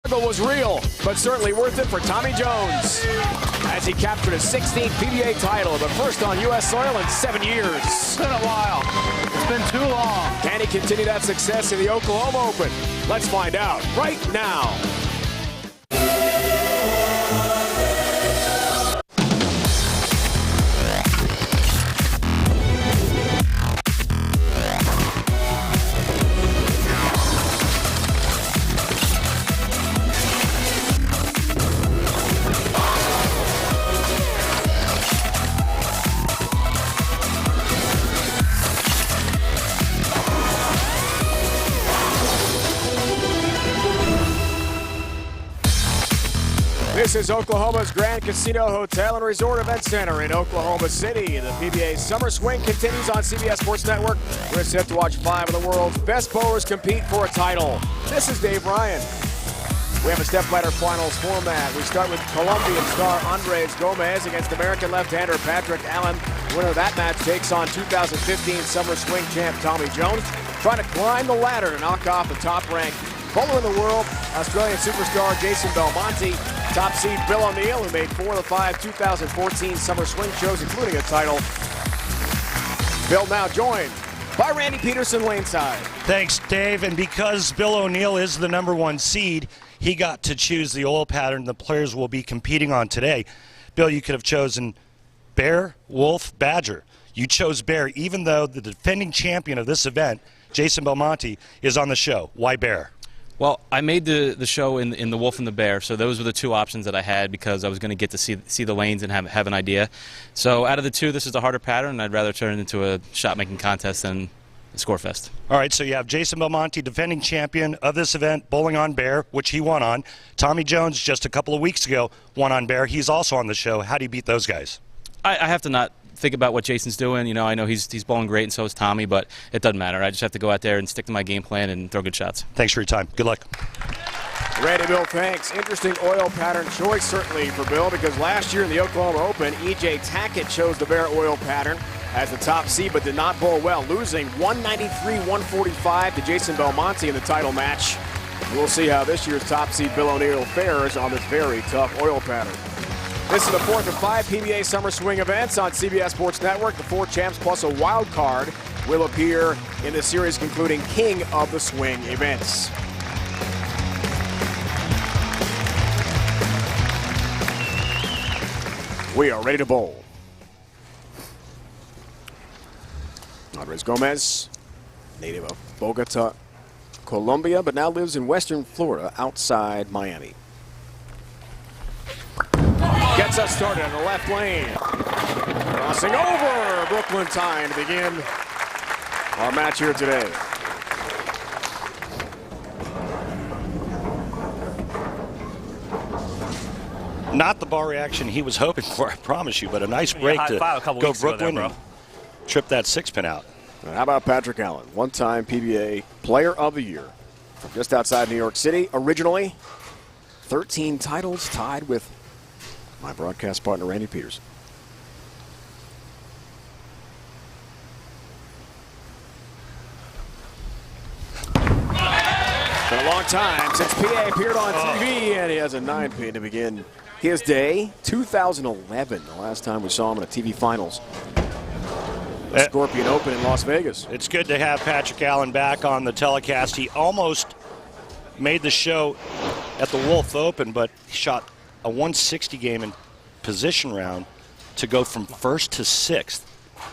struggle was real, but certainly worth it for Tommy Jones as he captured his 16th PBA title, the first on U.S. soil in 7 years. It's been a while. It's been too long. Can he continue that success in the Oklahoma Open? Let's find out right now. This is Oklahoma's Grand Casino Hotel and Resort Event Center in Oklahoma City. The PBA Summer Swing continues on CBS Sports Network. We're set to watch 5 of the world's best bowlers compete for a title. This is Dave Ryan. We have a stepladder finals format. We start with Colombian star Andres Gomes against American left-hander Patrick Allen. The winner of that match takes on 2015 Summer Swing champ Tommy Jones, trying to climb the ladder to knock off the top-ranked bowler in the world, Australian superstar Jason Belmonte. Top seed Bill O'Neill, who made 4 of the 5 2014 Summer Swing shows, including a title. Bill now joined by Randy Peterson Laneside. Thanks, Dave. And because Bill O'Neill is the #1 seed, he got to choose the oil pattern the players will be competing on today. Bill, you could have chosen bear, wolf, badger. You chose bear, even though the defending champion of this event, Jason Belmonte, is on the show. Why bear? Well, I made the show in the wolf and the bear, so those were the 2 options that I had because I was going to get to see the lanes and have an idea. So out of the 2, this is the harder pattern, and I'd rather turn it into a shot-making contest than a score fest. All right, so you have Jason Belmonte, defending champion of this event, bowling on bear, which he won on. Tommy Jones, just a couple of weeks ago, won on bear. He's also on the show. How do you beat those guys? I have to not think about what Jason's doing. You know, I know he's bowling great, and so is Tommy, but it doesn't matter. I just have to go out there and stick to my game plan and throw good shots. Thanks for your time. Good luck. Randy, Bill, thanks. Interesting oil pattern choice, certainly, for Bill, because last year in the Oklahoma Open, E.J. Tackett chose the bear oil pattern as the top seed, but did not bowl well, losing 193-145 to Jason Belmonte in the title match. We'll see how this year's top seed Bill O'Neill fares on this very tough oil pattern. This is the 4th of 5 PBA Summer Swing events on CBS Sports Network. The 4 champs plus a wild card will appear in the series concluding King of the Swing events. We are ready to bowl. Andres Gomes, native of Bogota, Colombia, but now lives in Western Florida outside Miami. Gets us started on the left lane. Crossing over Brooklyn time to begin our match here today. Not the ball reaction he was hoping for, I promise you, but a nice break to go Brooklyn and trip that 6-pin out. How about Patrick Allen, one-time PBA Player of the Year from just outside New York City. Originally, 13 titles, tied with my broadcast partner, Randy Peterson. It's been a long time since PA appeared on TV, and he has a 9-pin to begin his day. 2011, the last time we saw him in a TV Finals. The Scorpion Open in Las Vegas. It's good to have Patrick Allen back on the telecast. He almost made the show at the Wolf Open, but he shot a 160 game in position round to go from 1st to 6th,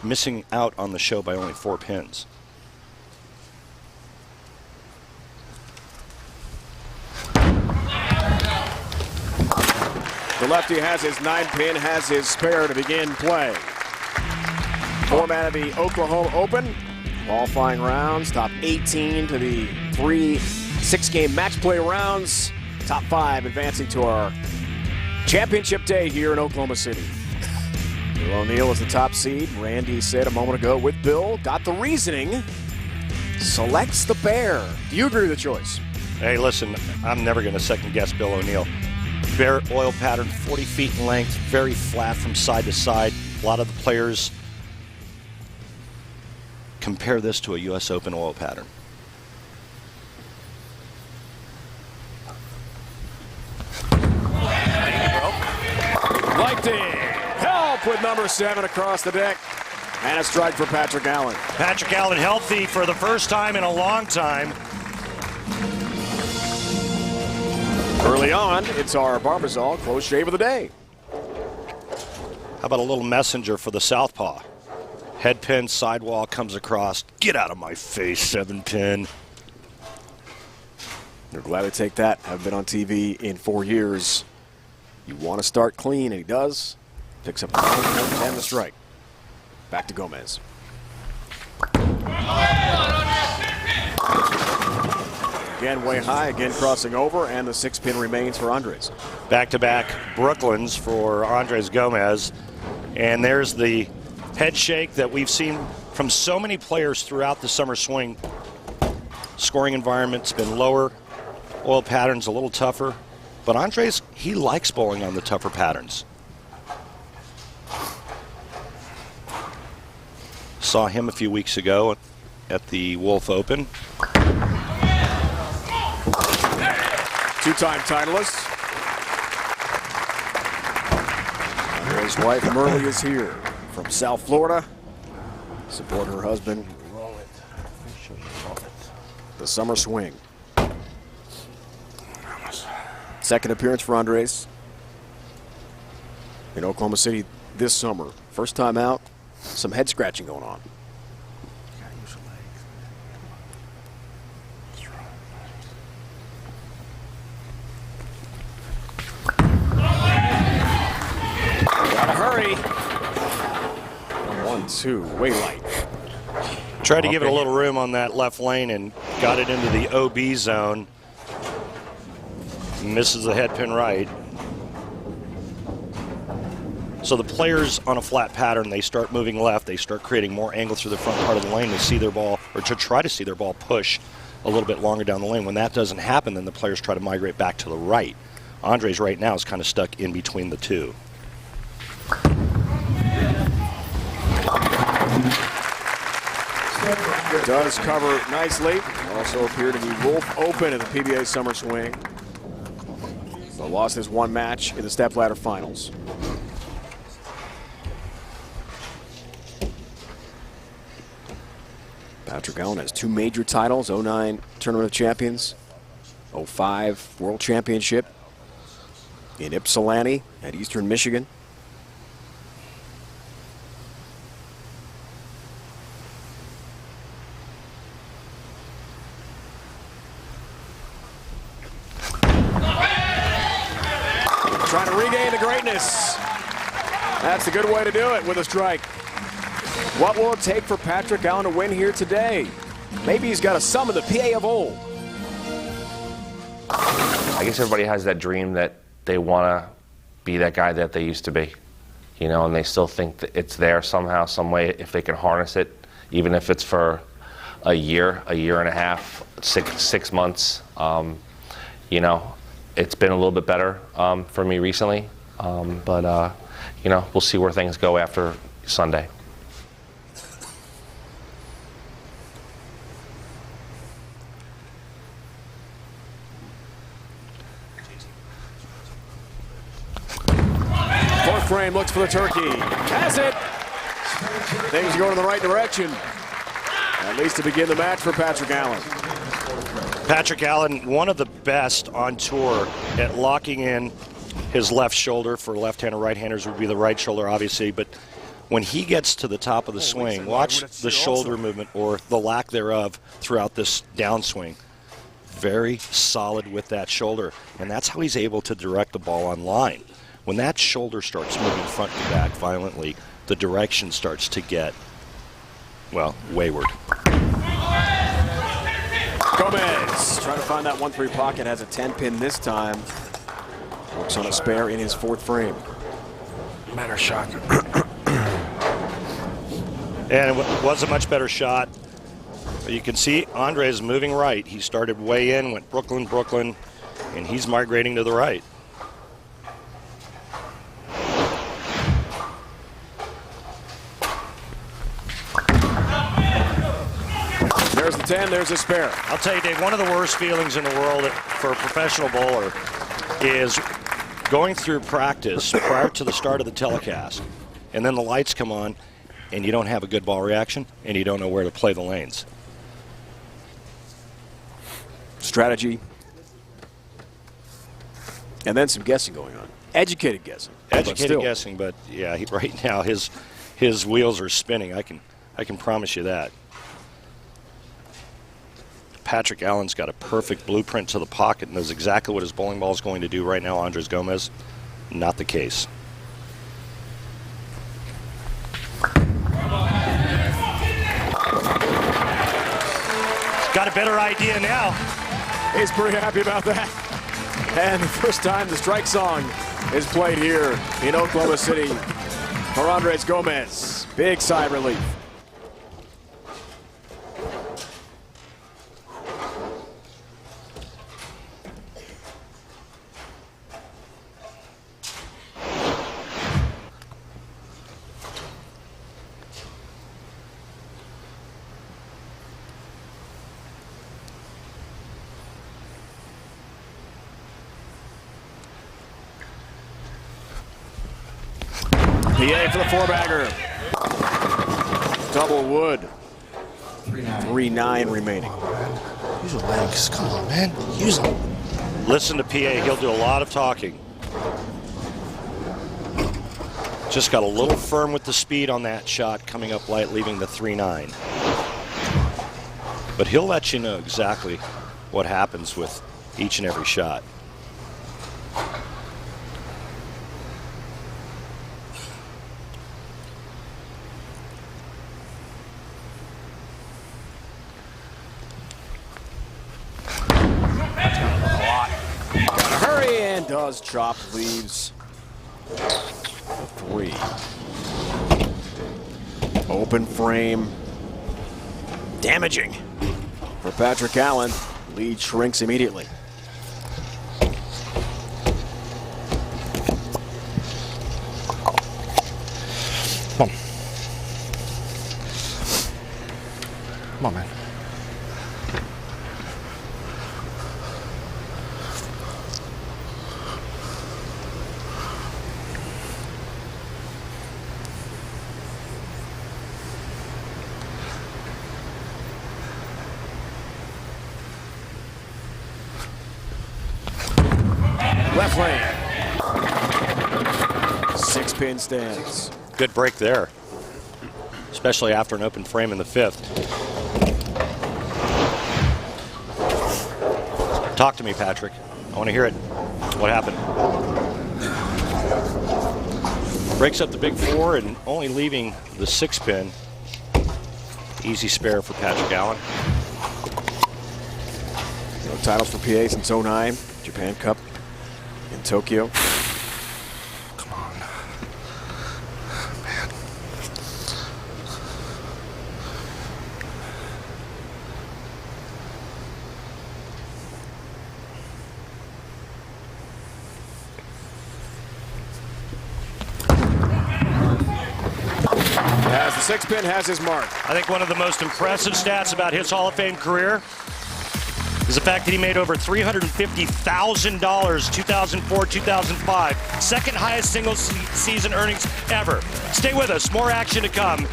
missing out on the show by only 4 pins. The lefty has his 9-pin, has his spare to begin play. Format of the Oklahoma Open, qualifying rounds, top 18 to the 3 6-game match play rounds, top 5 advancing to our championship day here in Oklahoma City. Bill O'Neill is the top seed. Randy said a moment ago with Bill, got the reasoning, selects the bear. Do you agree with the choice? Hey, listen, I'm never going to second-guess Bill O'Neill. Bear oil pattern, 40 feet in length, very flat from side to side. A lot of the players compare this to a U.S. Open oil pattern. lifted. Help with number 7 across the deck. And a strike for Patrick Allen. Patrick Allen healthy for the first time in a long time. Early on, it's our Barbazol close shave of the day. How about a little messenger for the southpaw? Head pin, sidewall comes across. Get out of my face, 7-pin. They're glad to take that. Haven't been on TV in 4 years. You want to start clean, and he does. Picks up the 9 and the strike. Back to Gomes. Again, way high, again crossing over, and the 6-pin remains for Andres. Back-to-back Brooklyns for Andres Gomes. And there's the head shake that we've seen from so many players throughout the summer swing. Scoring environment's been lower. Oil patterns a little tougher. But Andres, he likes bowling on the tougher patterns. Saw him a few weeks ago at the Wolf Open. Two-time titleist. His wife Merle is here from South Florida. Support her husband. The summer swing. Second appearance for Andres in Oklahoma City this summer. First time out, some head scratching going on. Gotta hurry. 1-2, way light. Tried to give it a little room on that left lane and got it into the OB zone. Misses the head pin right. So the players on a flat pattern, they start moving left. They start creating more angle through the front part of the lane to see their ball, or to try to see their ball push a little bit longer down the lane. When that doesn't happen, then the players try to migrate back to the right. Andres right now is kind of stuck in between the two. Does cover nicely. Also appeared in the Wolf Open in the PBA Summer Swing. So lost his one match in the stepladder finals. Patrick Allen has 2 major titles, 09 Tournament of Champions, 05 World Championship in Ypsilanti at Eastern Michigan. Trying to regain the greatness. That's a good way to do it with a strike. What will it take for Patrick Allen to win here today? Maybe he's got to summon the PA of old. I guess everybody has that dream that they want to be that guy that they used to be, you know, and they still think that it's there somehow, some way, if they can harness it, even if it's for a year and a half, six months. You know, it's been a little bit better for me recently, but you know, we'll see where things go after Sunday. Fourth frame looks for the turkey. Has it. Things go in the right direction. At least to begin the match for Patrick Allen. Patrick Allen, one of the best on tour at locking in his left shoulder. For left-hander, right-handers would be the right shoulder, obviously. But when he gets to the top of the swing, watch the shoulder movement or the lack thereof throughout this downswing. Very solid with that shoulder. And that's how he's able to direct the ball on line. When that shoulder starts moving front to back violently, the direction starts to get, well, wayward. Gomes trying to find that 1-3 pocket, has a 10-pin this time. Works on a spare in his fourth frame. Better shot. And it was a much better shot. You can see Andres moving right. He started way in, went Brooklyn, and he's migrating to the right. There's the 10, there's a spare. I'll tell you, Dave, one of the worst feelings in the world for a professional bowler is going through practice prior to the start of the telecast, and then the lights come on, and you don't have a good ball reaction, and you don't know where to play the lanes. Strategy. And then some guessing going on. Educated guessing. Educated guessing, but yeah, right now his wheels are spinning. I can promise you that. Patrick Allen's got a perfect blueprint to the pocket and knows exactly what his bowling ball is going to do right now. Andres Gomes, not the case. He's got a better idea now. He's pretty happy about that. And the first time the strike song is played here in Oklahoma City for Andres Gomes. Big sigh of relief. PA for the four-bagger. Double wood. 3-9 remaining. Use your legs. Come on, man. Use them. Listen to PA. He'll do a lot of talking. Just got a little firm with the speed on that shot, coming up light, leaving the 3-9. But he'll let you know exactly what happens with each and every shot. Does chop, leaves 3. Open frame. Damaging for Patrick Allen. Lead shrinks immediately. Come on. Come on, man. Left lane. 6-pin stands. Good break there, especially after an open frame in the 5th. Talk to me, Patrick. I want to hear it. What happened? Breaks up the big 4 and only leaving the 6-pin. Easy spare for Patrick Allen. No titles for PA since 09. Japan Cup in Tokyo. Come on. Man. As the 6-pin has his mark. I think one of the most impressive stats about his Hall of Fame career is the fact that he made over $350,000 2004-2005. Second highest single season earnings ever. Stay with us. More action to come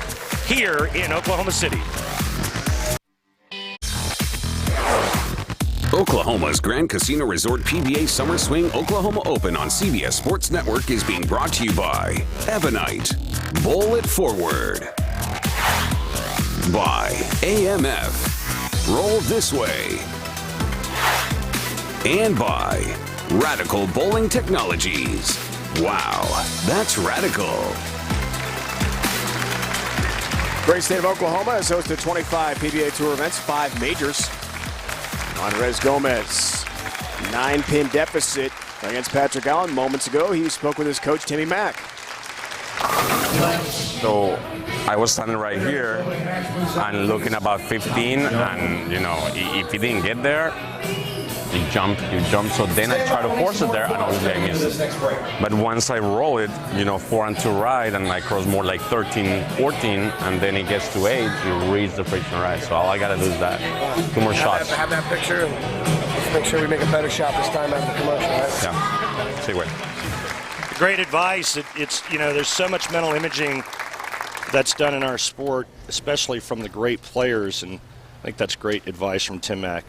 here in Oklahoma City. Oklahoma's Grand Casino Resort PBA Summer Swing Oklahoma Open on CBS Sports Network is being brought to you by Ebonite. Bowl it forward. By AMF. Roll this way. And by Radical Bowling Technologies. Wow, that's radical. Great state of Oklahoma has hosted 25 PBA Tour events, 5 majors. Andres Gomes, 9-pin deficit against Patrick Allen. Moments ago, he spoke with his coach, Timmy Mack. So I was standing right here and looking about 15, and you know, if he didn't get there, you jump. So then I try to force it there, and obviously I miss it. But once I roll it, you know, 4 and 2 right, and I cross more like 13, 14, and then it gets to 8, you reach the friction right. So all I gotta do is that. 2 more shots. Have that picture. Let's make sure we make a better shot this time after the commercial, right? Yeah. Sí, güey. Great advice. It's there's so much mental imaging that's done in our sport, especially from the great players, and I think that's great advice from Tim Mack.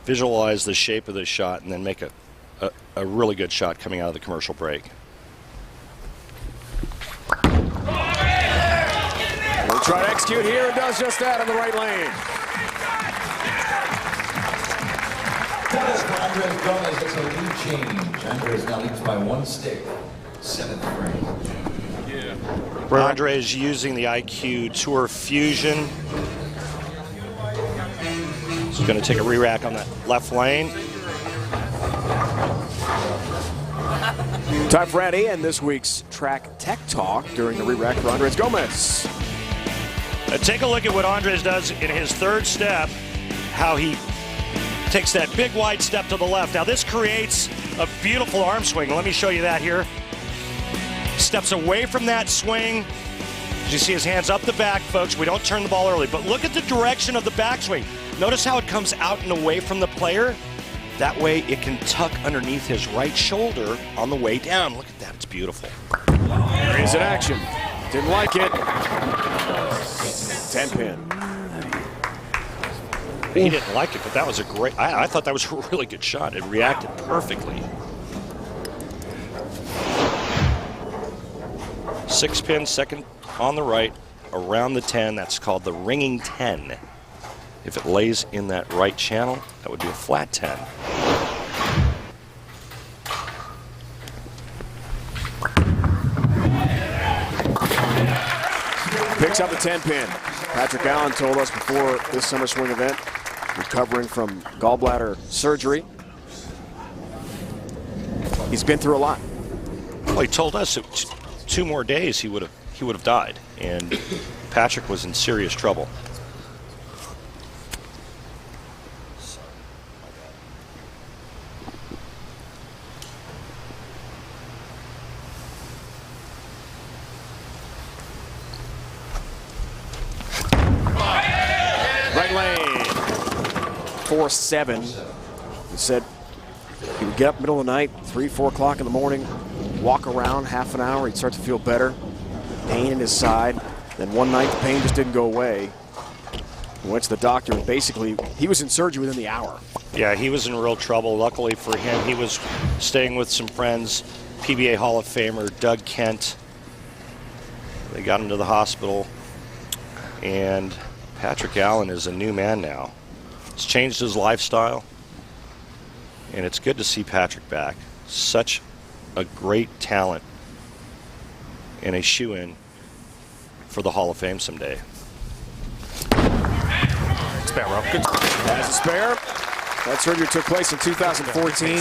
Visualize the shape of the shot and then make a really good shot coming out of the commercial break. We'll try to execute here and does just that in the right lane. Andres Gomes gets a lead change. Andres now leads by 1 stick. 7th frame. Andre is using the IQ Tour Fusion. He's going to take a re-rack on that left lane. Time for Andy and this week's Track Tech Talk during the re-rack for Andres Gomes. Take a look at what Andres does in his third step, how he takes that big wide step to the left. Now this creates a beautiful arm swing. Let me show you that here. Steps away from that swing. As you see his hands up the back, folks. We don't turn the ball early, but look at the direction of the backswing. Notice how it comes out and away from the player. That way it can tuck underneath his right shoulder on the way down. Look at that, it's beautiful. There he is in action. Didn't like it. 10-pin. He didn't like it, but that was a great, I thought that was a really good shot. It reacted perfectly. 6-pin, second on the right, around the 10. That's called the ringing 10. If it lays in that right channel, that would be a flat 10. Picks up the 10-pin. Patrick Allen told us before this summer swing event, recovering from gallbladder surgery. He's been through a lot. Well, he told us that 2 more days he would have died, and Patrick was in serious trouble. Right lane. 4-7. He said he would get up middle of the night, 3, 4 o'clock in the morning, walk around half an hour, he'd start to feel better. Pain in his side. Then one night the pain just didn't go away. He went to the doctor and basically he was in surgery within the hour. Yeah, he was in real trouble. Luckily for him, he was staying with some friends, PBA Hall of Famer Doug Kent. They got him to the hospital, and Patrick Allen is a new man now. He's changed his lifestyle, and it's good to see Patrick back. Such a great talent and a shoe-in for the Hall of Fame someday. Spare rope. Good. As a spare. That surgery took place in 2014.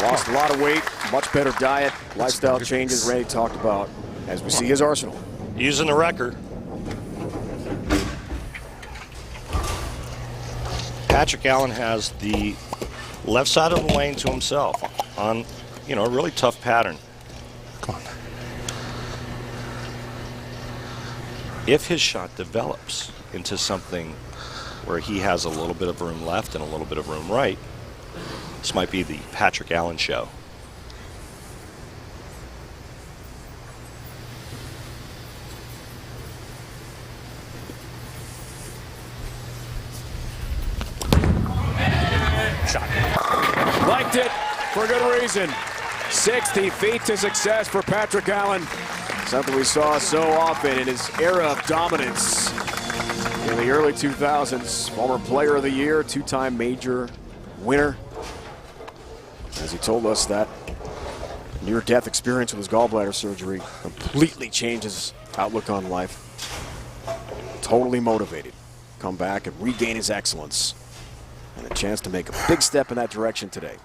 Lost a lot of weight, much better diet, lifestyle changes Randy talked about as we see his arsenal. Using the wrecker. Patrick Allen has the left side of the lane to himself on, a really tough pattern. Come on. If his shot develops into something where he has a little bit of room left and a little bit of room right, this might be the Patrick Allen show. Liked it for good reason. 60 feet to success for Patrick Allen. Something we saw so often in his era of dominance in the early 2000s. Former Player of the Year, 2-time major winner. As he told us that near-death experience with his gallbladder surgery completely changed his outlook on life. Totally motivated. Come back and regain his excellence. And a chance to make a big step in that direction today.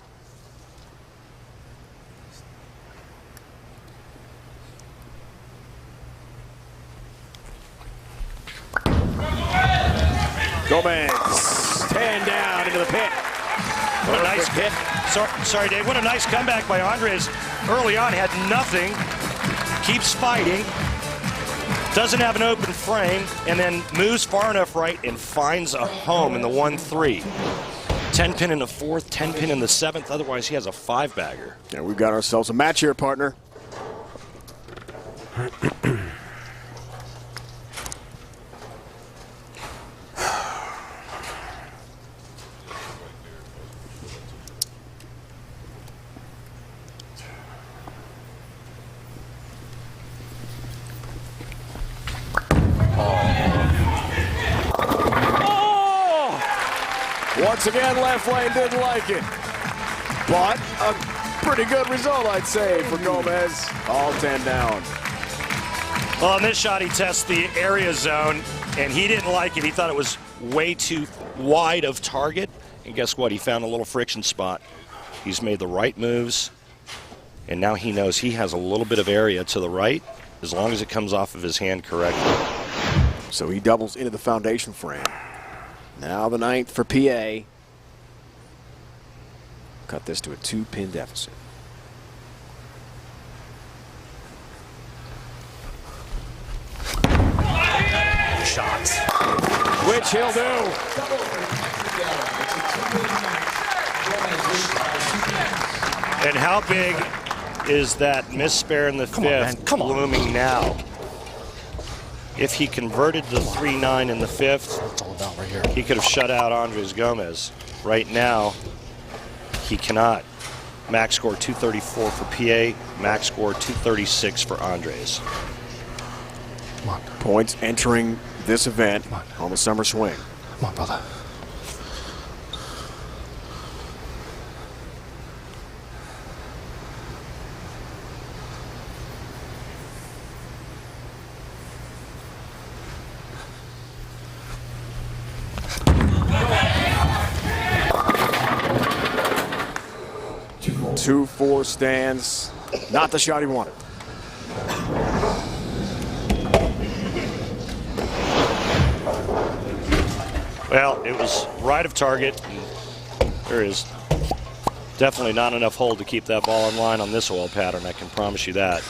Gomes, 10 down into the pit. What a nice hit. Sorry, Dave. What a nice comeback by Andres. Early on, had nothing. Keeps fighting. Doesn't have an open frame, and then moves far enough right and finds a home in the 1-3. 10 pin in the 4th, 10 pin in the 7th. Otherwise, he has a 5-bagger. And we've got ourselves a match here, partner. Once again, left lane didn't like it. But a pretty good result, I'd say, for Gomes. All 10 down. Well, in this shot, he tests the area zone, and he didn't like it. He thought it was way too wide of target. And guess what? He found a little friction spot. He's made the right moves, and now he knows he has a little bit of area to the right, as long as it comes off of his hand correctly. So he doubles into the foundation frame. Now the 9th for PA. Cut this to a 2-pin deficit. Shots. Which he'll do. And how big is that misspare in the 5th looming now? If he converted the 3-9 in the 5th, It's all about right here. he could have shut out Andres Gomes. Right now, he cannot. Max score 234 for PA, max score 236 for Andres. Come on. Points entering this event on the summer swing. Come on, brother. Two 4 stands. Not the shot he wanted. Well, it was right of target. There is definitely not enough hold to keep that ball in line on this oil pattern, I can promise you that.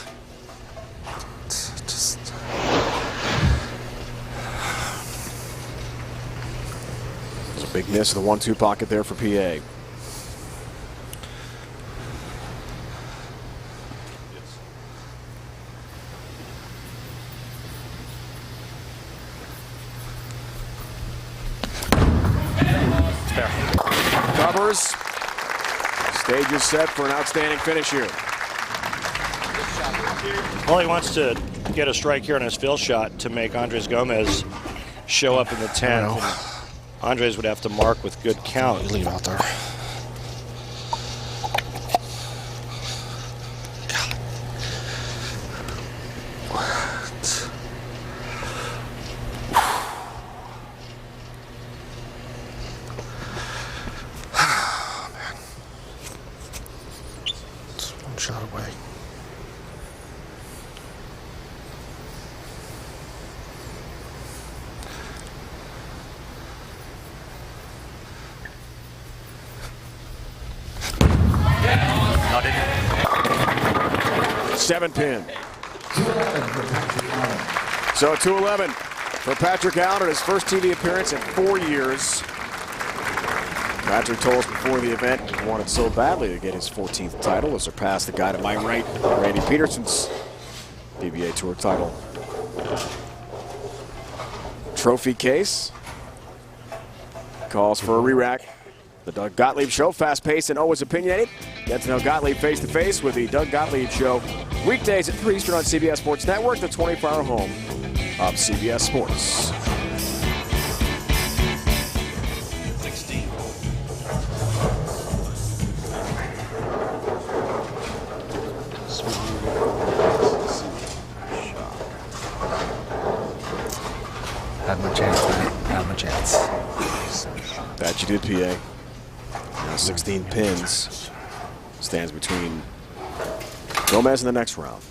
Just It's a big miss of the 1-2 pocket there for PA. Covers. Stage is set for an outstanding finish here. Well, he wants to get a strike here on his fill shot to make Andres Gomes show up in the 10th. And Andres would have to mark with good count. leave out there. Shot away. Not in. 7-pin. So 2-11 for Patrick Allen at his first TV appearance in 4 years. Patrick told us before the event he wanted so badly to get his 14th title to surpass the guy to my right, Randy Peterson's PBA Tour title. Trophy case. Calls for a re-rack. The Doug Gottlieb Show, fast-paced and always opinionated. Get to know Gottlieb face-to-face with the Doug Gottlieb Show. Weekdays at 3 Eastern on CBS Sports Network, the 24-hour home of CBS Sports. Had my chance, man. Had my chance. That you did, PA. Now 16 pins. Stands between Gomes in the next round.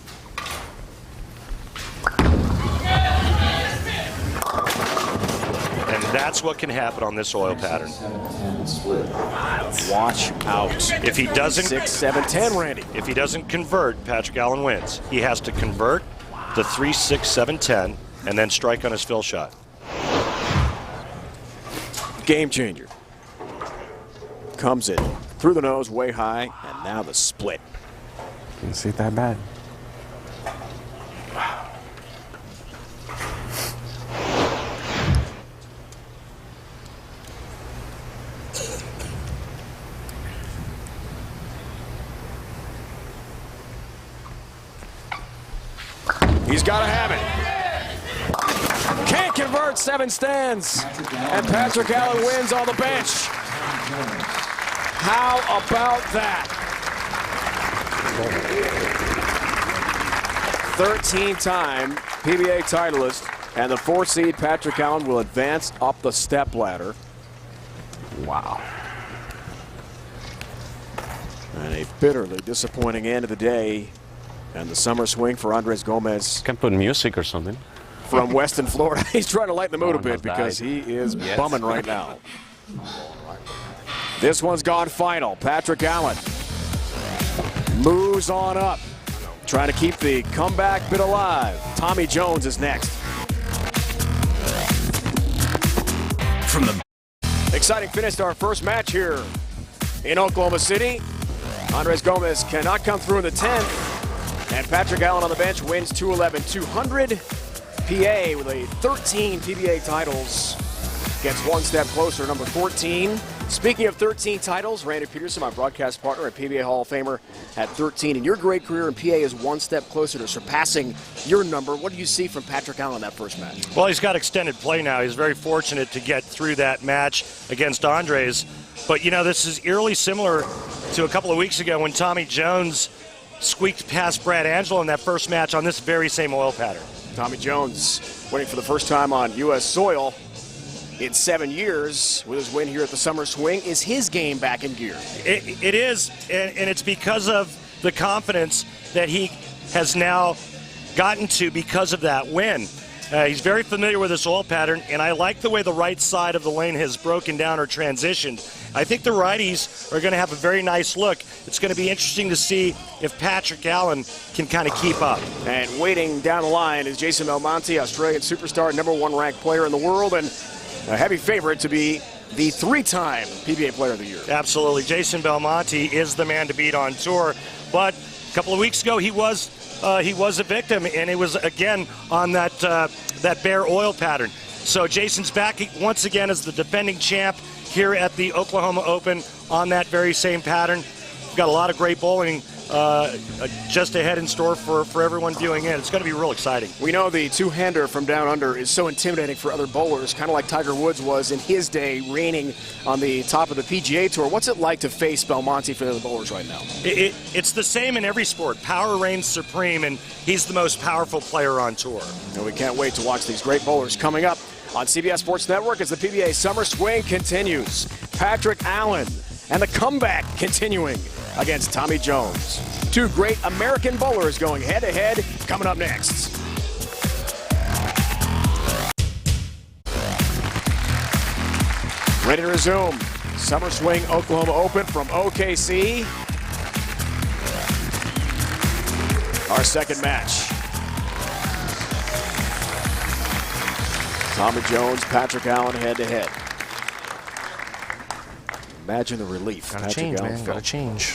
And that's what can happen on this oil pattern. Watch out. If he doesn't 6, 7, 10, Randy. If he doesn't convert, Patrick Allen wins. He has to convert the 3, 6, 7, 10 and then strike on his fill shot. Game changer. comes it through the nose, way high, and now the split. Didn't see it that bad. He's got to have it. Can't convert, 7 stands. And Patrick Allen wins on the bench. How about that? 13-time PBA titleist and the 4th seed Patrick Allen will advance up the step ladder. Wow. And a bitterly disappointing end of the day. And the summer swing for Andres Gomes. Can put music or something. From Weston, Florida. He's trying to lighten the mood a bit Almost because died. he is bumming right now. This one's gone final. Patrick Allen moves on up. Trying to keep the comeback bit alive. Tommy Jones is next. From the Exciting finish to our first match here in Oklahoma City. Andres Gomes cannot come through in the 10th. And Patrick Allen on the bench wins 211-200. PA with a 13 PBA titles gets one step closer, number 14. Speaking of 13 titles, Randy Peterson, my broadcast partner and PBA Hall of Famer, at 13. And your great career in PA is one step closer to surpassing your number. What do you see from Patrick Allen in that first match? Well, he's got extended play now. He's very fortunate to get through that match against Andres. But, you know, this is eerily similar to a couple of weeks ago when Tommy Jones squeaked past Brad Angelo in that first match on this very same oil pattern. Tommy Jones winning for the first time on U.S. soil in 7 years with his win here at the Summer Swing. Is his game back in gear? It is, and it's because of the confidence that he has now gotten to because of that win. He's very familiar with this oil pattern, and I like the way the right side of the lane has broken down or transitioned. I think the righties are going to have a very nice look. It's going to be interesting to see if Patrick Allen can kind of keep up. And waiting down the line is Jason Belmonte, Australian superstar, #1 ranked player in the world, and a heavy favorite to be the 3-time PBA Player of the Year. Absolutely. Jason Belmonte is the man to beat on tour, but a couple of weeks ago he was a victim, and it was again on that bare oil pattern. So Jason's back once again as the defending champ here at the Oklahoma Open on that very same pattern. We've got a lot of great bowling just ahead in store for everyone viewing in. It's going to be real exciting. We know the two-hander from down under is so intimidating for other bowlers, kind of like Tiger Woods was in his day, reigning on the top of the PGA Tour. What's it like to face Belmonte for the other bowlers right now? It's the same in every sport. Power reigns supreme, and he's the most powerful player on tour. And we can't wait to watch these great bowlers coming up on CBS Sports Network as the PBA Summer Swing continues. Patrick Allen and the comeback continuing against Tommy Jones. Two great American bowlers going head-to-head coming up next. Ready to resume. Summer Swing Oklahoma Open from OKC. Our second match. Tommy Jones, Patrick Allen head-to-head. Imagine the relief. Gotta change, man. Gotta change.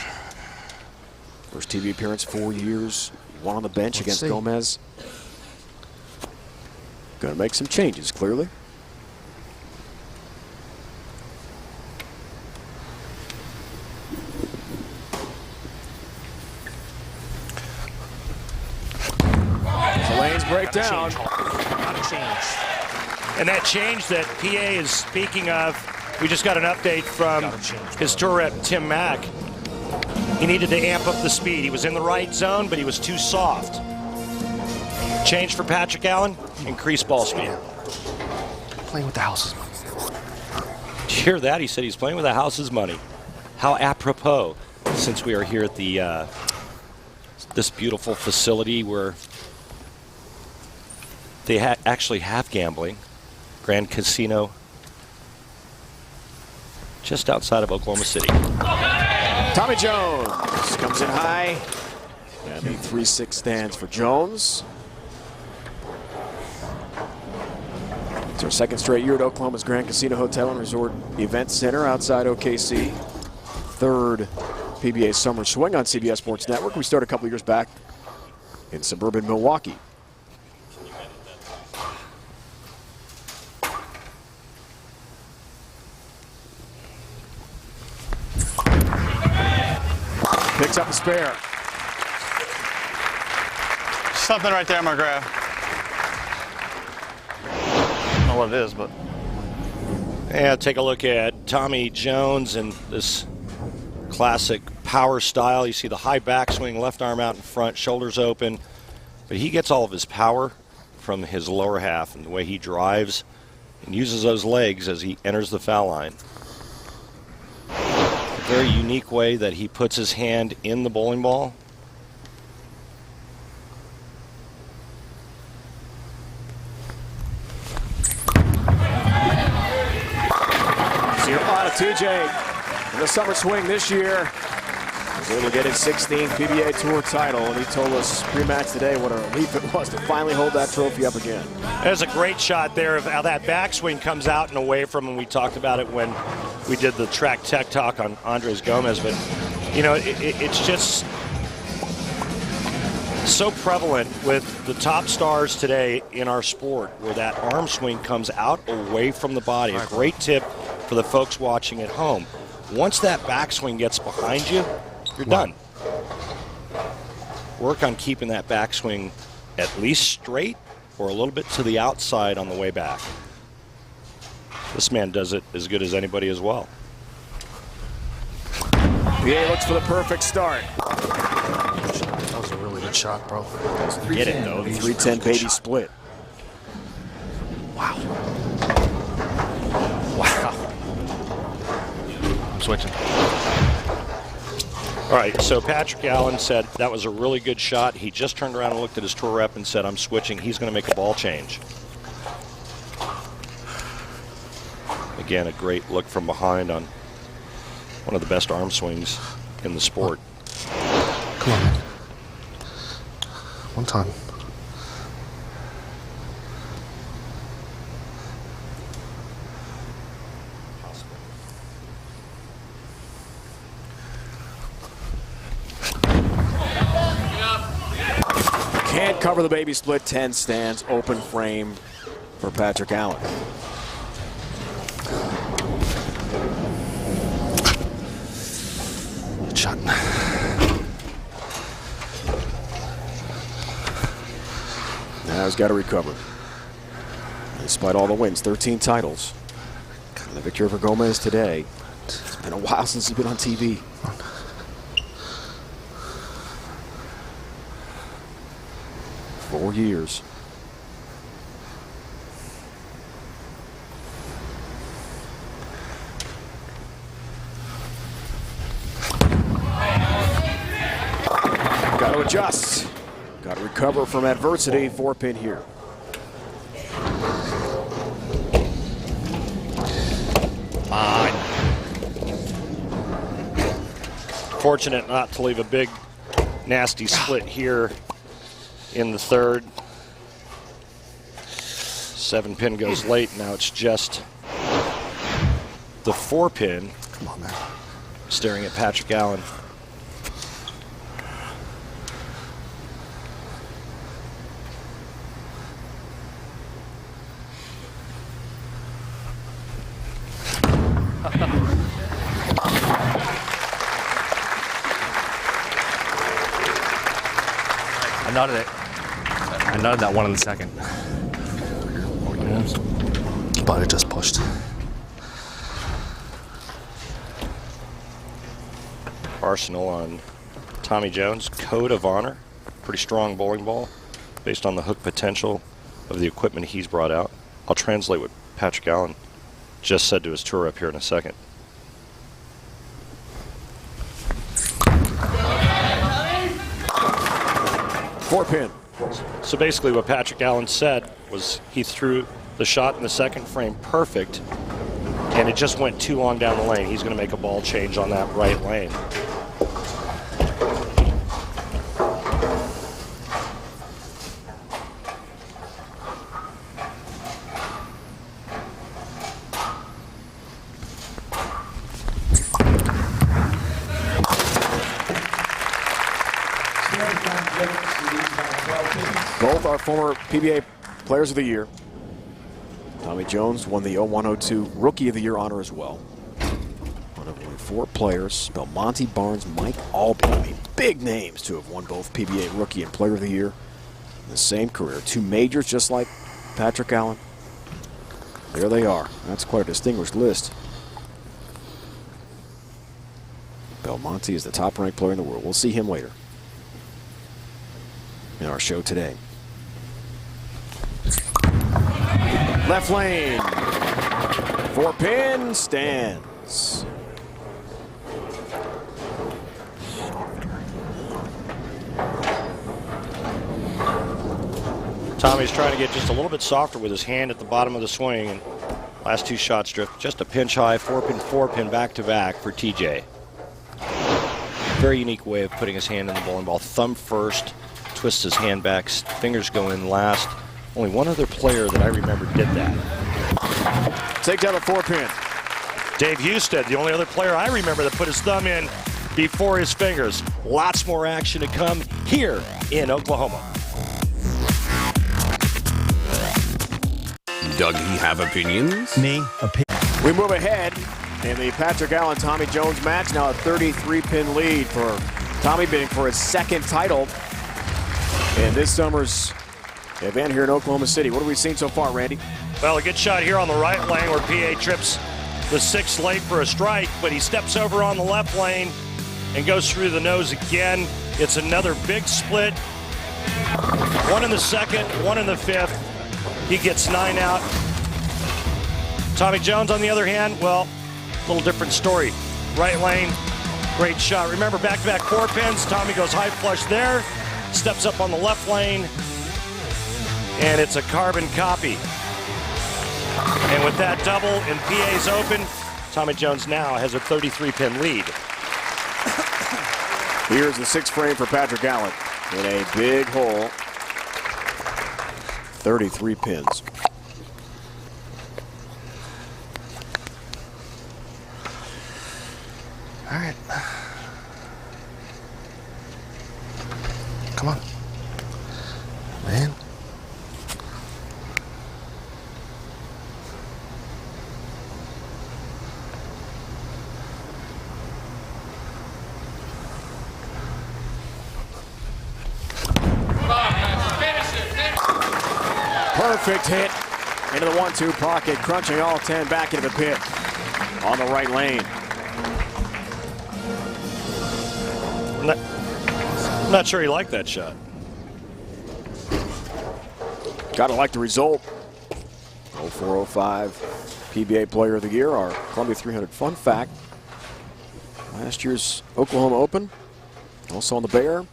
First TV appearance, 4 years. One on the bench against Gomes. Going to make some changes, clearly. The lanes break down. Gotta change. And that change that PA is speaking of, we just got an update from his tour rep, Tim Mack. He needed to amp up the speed. He was in the right zone, but he was too soft. Change for Patrick Allen, increase ball speed. Playing with the house's money. Did you hear that? He said he's playing with the house's money. How apropos, since we are here at the this beautiful facility where they actually have gambling. Grand Casino just outside of Oklahoma City. Tommy Jones comes in high. And the 3-6 stands for Jones. It's our second straight year at Oklahoma's Grand Casino Hotel and Resort Event Center outside OKC. third PBA Summer Swing on CBS Sports Network. We started a couple years back in suburban Milwaukee. Picks up a spare. Something right there I'm gonna grab. I don't know what it is, but. And take a look at Tommy Jones and this classic power style. You see the high backswing, left arm out in front, shoulders open. But he gets all of his power from his lower half and the way he drives and uses those legs as he enters the foul line. A very unique way that he puts his hand in the bowling ball. See a lot of TJ in the summer swing this year. Was able to get his 16th PBA Tour title, and he told us pre-match today what a relief it was to finally hold that trophy up again. There's a great shot there of how that backswing comes out and away from him. We talked about it when we did the track tech talk on Andres Gomes, but you know, it's just so prevalent with the top stars today in our sport where that arm swing comes out away from the body. A great tip for the folks watching at home. Once that backswing gets behind you, you're done. Work on keeping that backswing at least straight or a little bit to the outside on the way back. This man does it as good as anybody as well. PA looks for the perfect start. That was a really good shot, bro. Get it, though. The 310 baby split. Wow. Wow. I'm switching. All right, so Patrick Allen said that was a really good shot. He just turned around and looked at his tour rep and said, I'm switching. He's going to make a ball change. Again, a great look from behind on one of the best arm swings in the sport. Come on, man. One time. Can't cover the baby split. 10 stands, open frame for Patrick Allen. Good shot. Now he's got to recover. Despite all the wins, 13 titles. The victory over Gomes today. It's been a while since he's been on TV. Four years. Got to adjust. Got to recover from adversity. 4-pin here. Fine. Fortunate not to leave a big, nasty split here in the third. 7-pin goes late. Now it's just the 4-pin. Come on, man. Staring at Patrick Allen. I nodded it. I nodded that one in the second. But it just pushed. Arsenal on Tommy Jones. Code of honor. Pretty strong bowling ball based on the hook potential of the equipment he's brought out. I'll translate what Patrick Allen just said to his tour up here in a second. Four-pin. So basically what Patrick Allen said was he threw the shot in the second frame perfect, and it just went too long down the lane. He's going to make a ball change on that right lane. Both are former PBA Players of the Year. Tommy Jones won the 01-02 Rookie of the Year honor as well. One of only 4 players, Belmonte, Barnes, Mike Albee. I mean, big names to have won both PBA Rookie and Player of the Year in the same career. 2 majors just like Patrick Allen. There they are. That's quite a distinguished list. Belmonte is the top-ranked player in the world. We'll see him later in our show today. Left lane. 4-pin stands. Tommy's trying to get just a little bit softer with his hand at the bottom of the swing. And last 2 shots drift just a pinch high, 4-pin, 4-pin back-to-back for TJ. Very unique way of putting his hand in the bowling ball. Thumb first, twists his hand back, fingers go in last. Only one other player that I remember did that. Take down the 4-pin. Dave Husted, the only other player I remember that put his thumb in before his fingers. Lots more action to come here in Oklahoma. Dougie have opinions? Me? We move ahead in the Patrick Allen-Tommy Jones match. Now a 33-pin lead for Tommy, bidding for his 2nd title in this summer's event here in Oklahoma City. What have we seen so far, Randy? Well, a good shot here on the right lane where PA trips the 6th late for a strike, but he steps over on the left lane and goes through the nose again. It's another big split. 1 in the 2nd, 1 in the 5th. He gets 9 out. Tommy Jones, on the other hand, well, a little different story. Right lane, great shot. Remember, back-to-back 4-pins. Tommy goes high flush there, steps up on the left lane, and it's a carbon copy. And with that double and PA's open, Tommy Jones now has a 33-pin lead. Here's the 6th frame for Patrick Allen in a big hole. 33 pins. All right. Come on. Man. Perfect hit into the 1-2 pocket, crunching all 10 back into the pit on the right lane. I'm not sure he liked that shot. Gotta like the result. 0405 PBA Player of the Year, our Columbia 300 fun fact. Last year's Oklahoma Open, also on the Bear,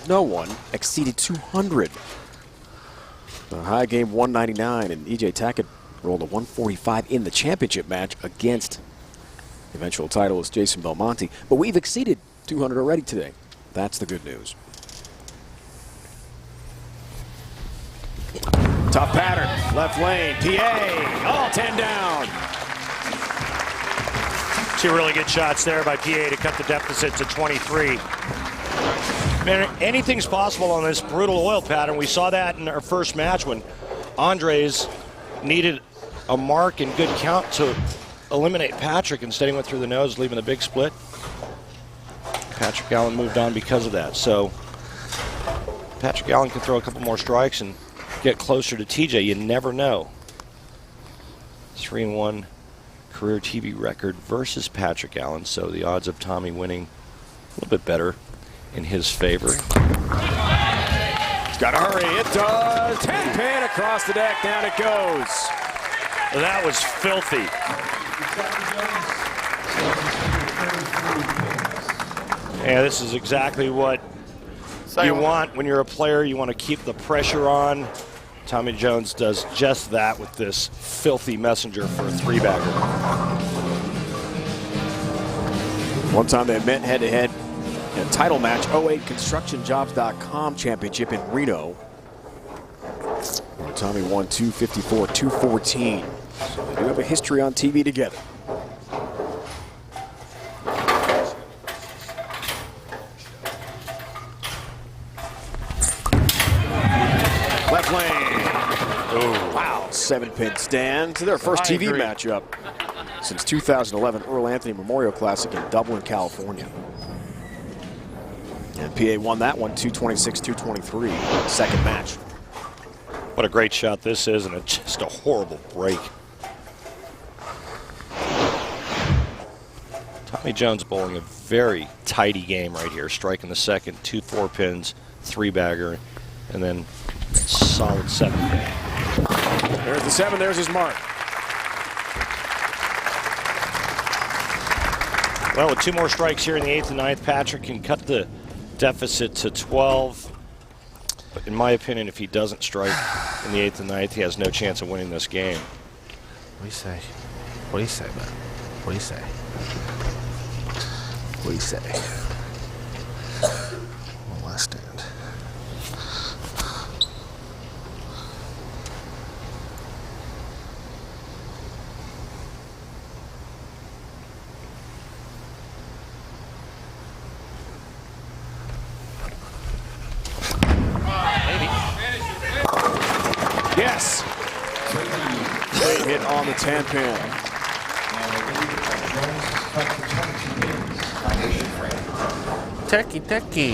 no one exceeded 200. The high game 199, and E.J. Tackett rolled a 145 in the championship match against the eventual titleist Jason Belmonte. But we've exceeded 200 already today. That's the good news. Tough pattern, left lane, PA, all 10 down. 2 really good shots there by PA to cut the deficit to 23. Man, anything's possible on this brutal oil pattern. We saw that in our first match when Andres needed a mark and good count to eliminate Patrick. Instead, he went through the nose, leaving a big split. Patrick Allen moved on because of that. So Patrick Allen can throw a couple more strikes and get closer to TJ. You never know. 3-1 career TV record versus Patrick Allen. So the odds of Tommy winning a little bit better in his favor. He's got to hurry. It does. 10-pin across the deck. Down it goes. That was filthy. Yeah, this is exactly what you want when you're a player. You want to keep the pressure on. Tommy Jones does just that with this filthy messenger for a 3-bagger. One time they met head-to-head in a title match, 08 ConstructionJobs.com championship in Reno. Where Tommy won 254-214. So they do have a history on TV together. Lane. Ooh. Wow, 7-pin stand to their first TV matchup since 2011 Earl Anthony Memorial Classic in Dublin, California. And PA won that one 226-223, second match. What a great shot this is, and it's just a horrible break. Tommy Jones bowling a very tidy game right here, striking the second, 2 4-pins, 3-bagger, and then solid 7-pin. There's the 7, there's his mark. Well, with 2 more strikes here in the 8th and 9th, Patrick can cut the deficit to 12. But in my opinion, if he doesn't strike in the 8th and 9th, he has no chance of winning this game. What do you say? What do you say, man? What do you say? What do you say? One last stand. Yes. Great hit on the 10-pin. Turkey.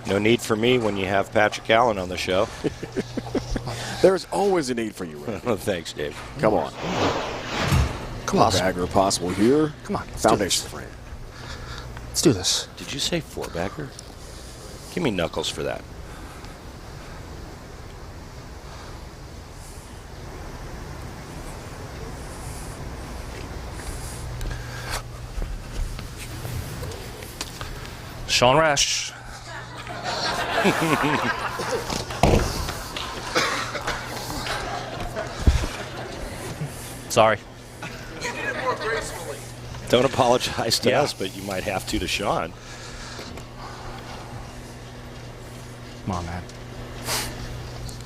No need for me when you have Patrick Allen on the show. There's always a need for you, Rick. Thanks, Dave. Come on. Come on. Bagger possible here. Come on. Foundation frame. Let's do this. Did you say 4-bagger? Give me knuckles for that. Sean Rash. Sorry. Don't apologize to us, but you might have to Sean. Come on, man.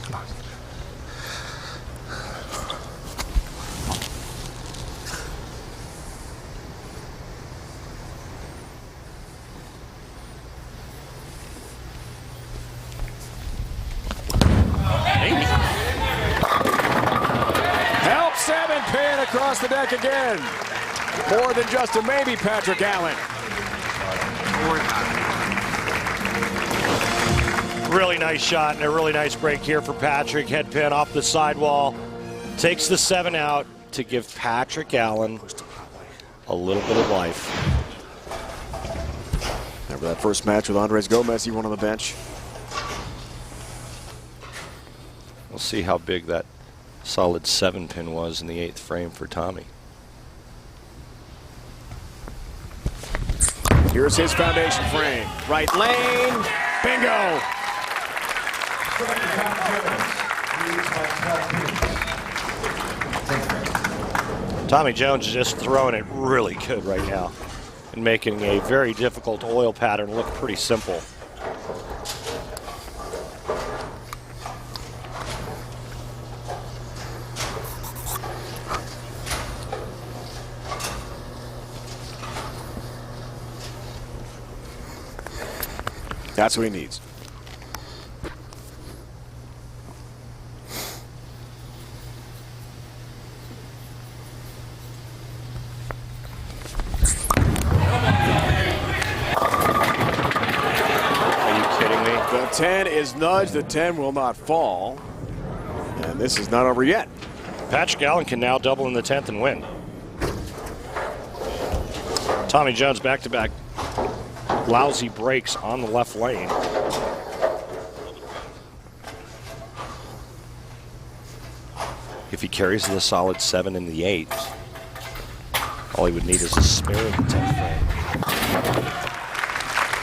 Come on. Help 7-pin across the deck again. More than just a maybe, Patrick Allen. Really nice shot and a really nice break here for Patrick. Head pin off the sidewall. Takes the 7 out to give Patrick Allen a little bit of life. Remember that first match with Andres Gomes, he won on the bench. We'll see how big that solid 7-pin was in the 8th frame for Tommy. Here's his foundation frame. Right lane. Bingo. Tommy Jones is just throwing it really good right now and making a very difficult oil pattern look pretty simple. That's what he needs. Are you kidding me? The 10 is nudged. The 10 will not fall. And this is not over yet. Patrick Allen can now double in the 10th and win. Tommy Jones back-to-back lousy breaks on the left lane. If he carries the solid 7 in the 8th, all he would need is a spare in the 10th frame.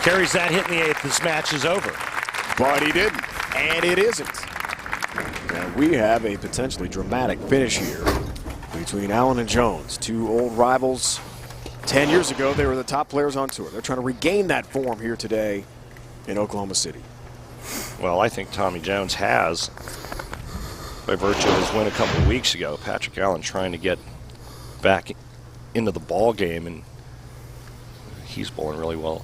Carries that hit in the 8th, this match is over. But he didn't, and it isn't. And we have a potentially dramatic finish here between Allen and Jones, two old rivals. 10 years ago, they were the top players on tour. They're trying to regain that form here today in Oklahoma City. Well, I think Tommy Jones has, by virtue of his win a couple of weeks ago. Patrick Allen trying to get back into the ball game, and he's bowling really well.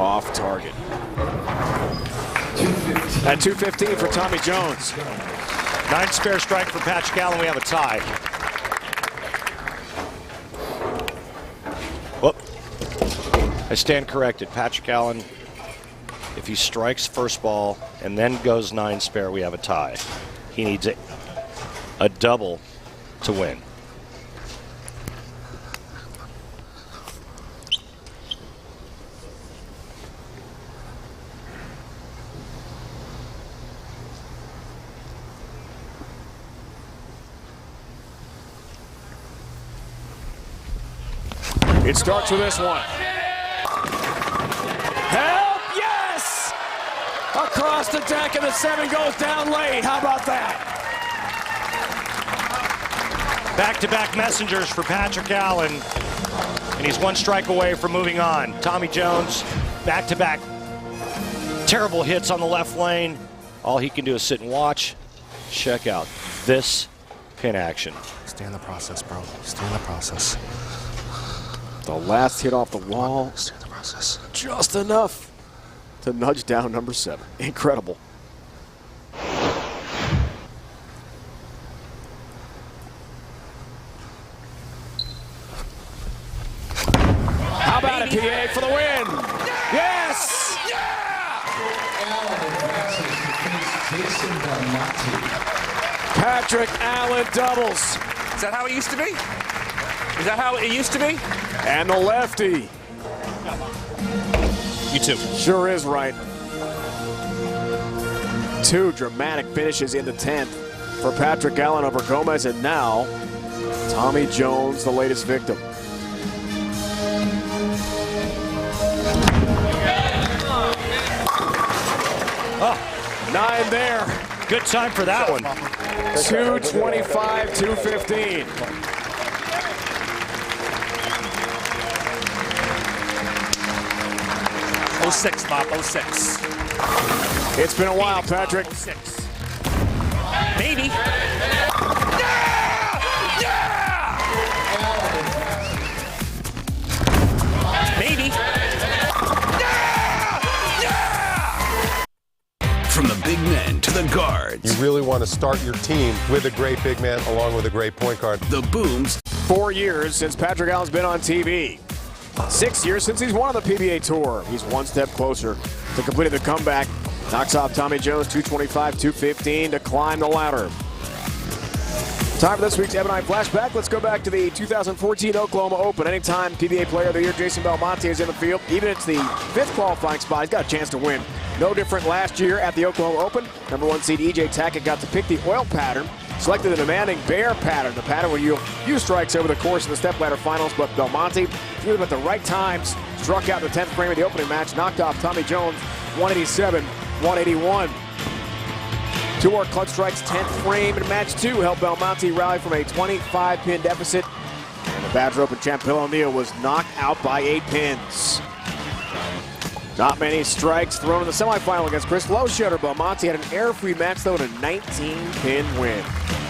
Off target. At 2:15 for Tommy Jones. 9 spare strike for Patrick Allen. We have a tie. Whoop. I stand corrected. Patrick Allen, if he strikes first ball and then goes 9 spare, we have a tie. He needs a double to win. It starts with this one. Help, yes! Across the deck, and the 7 goes down late. How about that? Back-to-back messengers for Patrick Allen, and he's 1 strike away from moving on. Tommy Jones, back-to-back terrible hits on the left lane. All he can do is sit and watch. Check out this pin action. Stay in the process, bro. Stay in the process. The last hit off the wall, Stay in the process. just enough to nudge down number 7. Incredible. How about it, PA, for the win? Yes! Jason Belmonte. Patrick Allen doubles. Is that how it used to be? Is that how it used to be? And the lefty. You too. Sure is right. 2 dramatic finishes in the 10th for Patrick Allen over Gomes, and now Tommy Jones, the latest victim. Oh, 9 there. Good time for that one. 225, 215. Oh, 06, Bob, 06. It's been a while, Patrick. 06. Maybe. Maybe. From the big men to the guards, You really want to start your team with a great big man along with a great point guard. the booms 4 years since Patrick Allen's been on TV. 6 years since he's won on the PBA Tour. He's 1 step closer to completing the comeback. Knocks off Tommy Jones, 225, 215 to climb the ladder. Time for this week's Ebonite Flashback. Let's go back to the 2014 Oklahoma Open. Anytime PBA Player of the Year Jason Belmonte is in the field, even if it's the 5th qualifying spot, he's got a chance to win. No different last year at the Oklahoma Open. Number 1 seed EJ Tackett got to pick the oil pattern, selected the demanding bear pattern, the pattern where you use strikes over the course of the stepladder finals, but Belmonte threw them at the right times, struck out in the 10th frame of the opening match, knocked off Tommy Jones, 187, 181. 2 more clutch strikes, 10th frame in match 2 helped Belmonte rally from a 25-pin deficit. And the Badger Open champ Bill O'Neill was knocked out by 8 pins. Not many strikes thrown in the semifinal against Chris Loshutter. Belmonte had an error-free match, though, and a 19-pin win.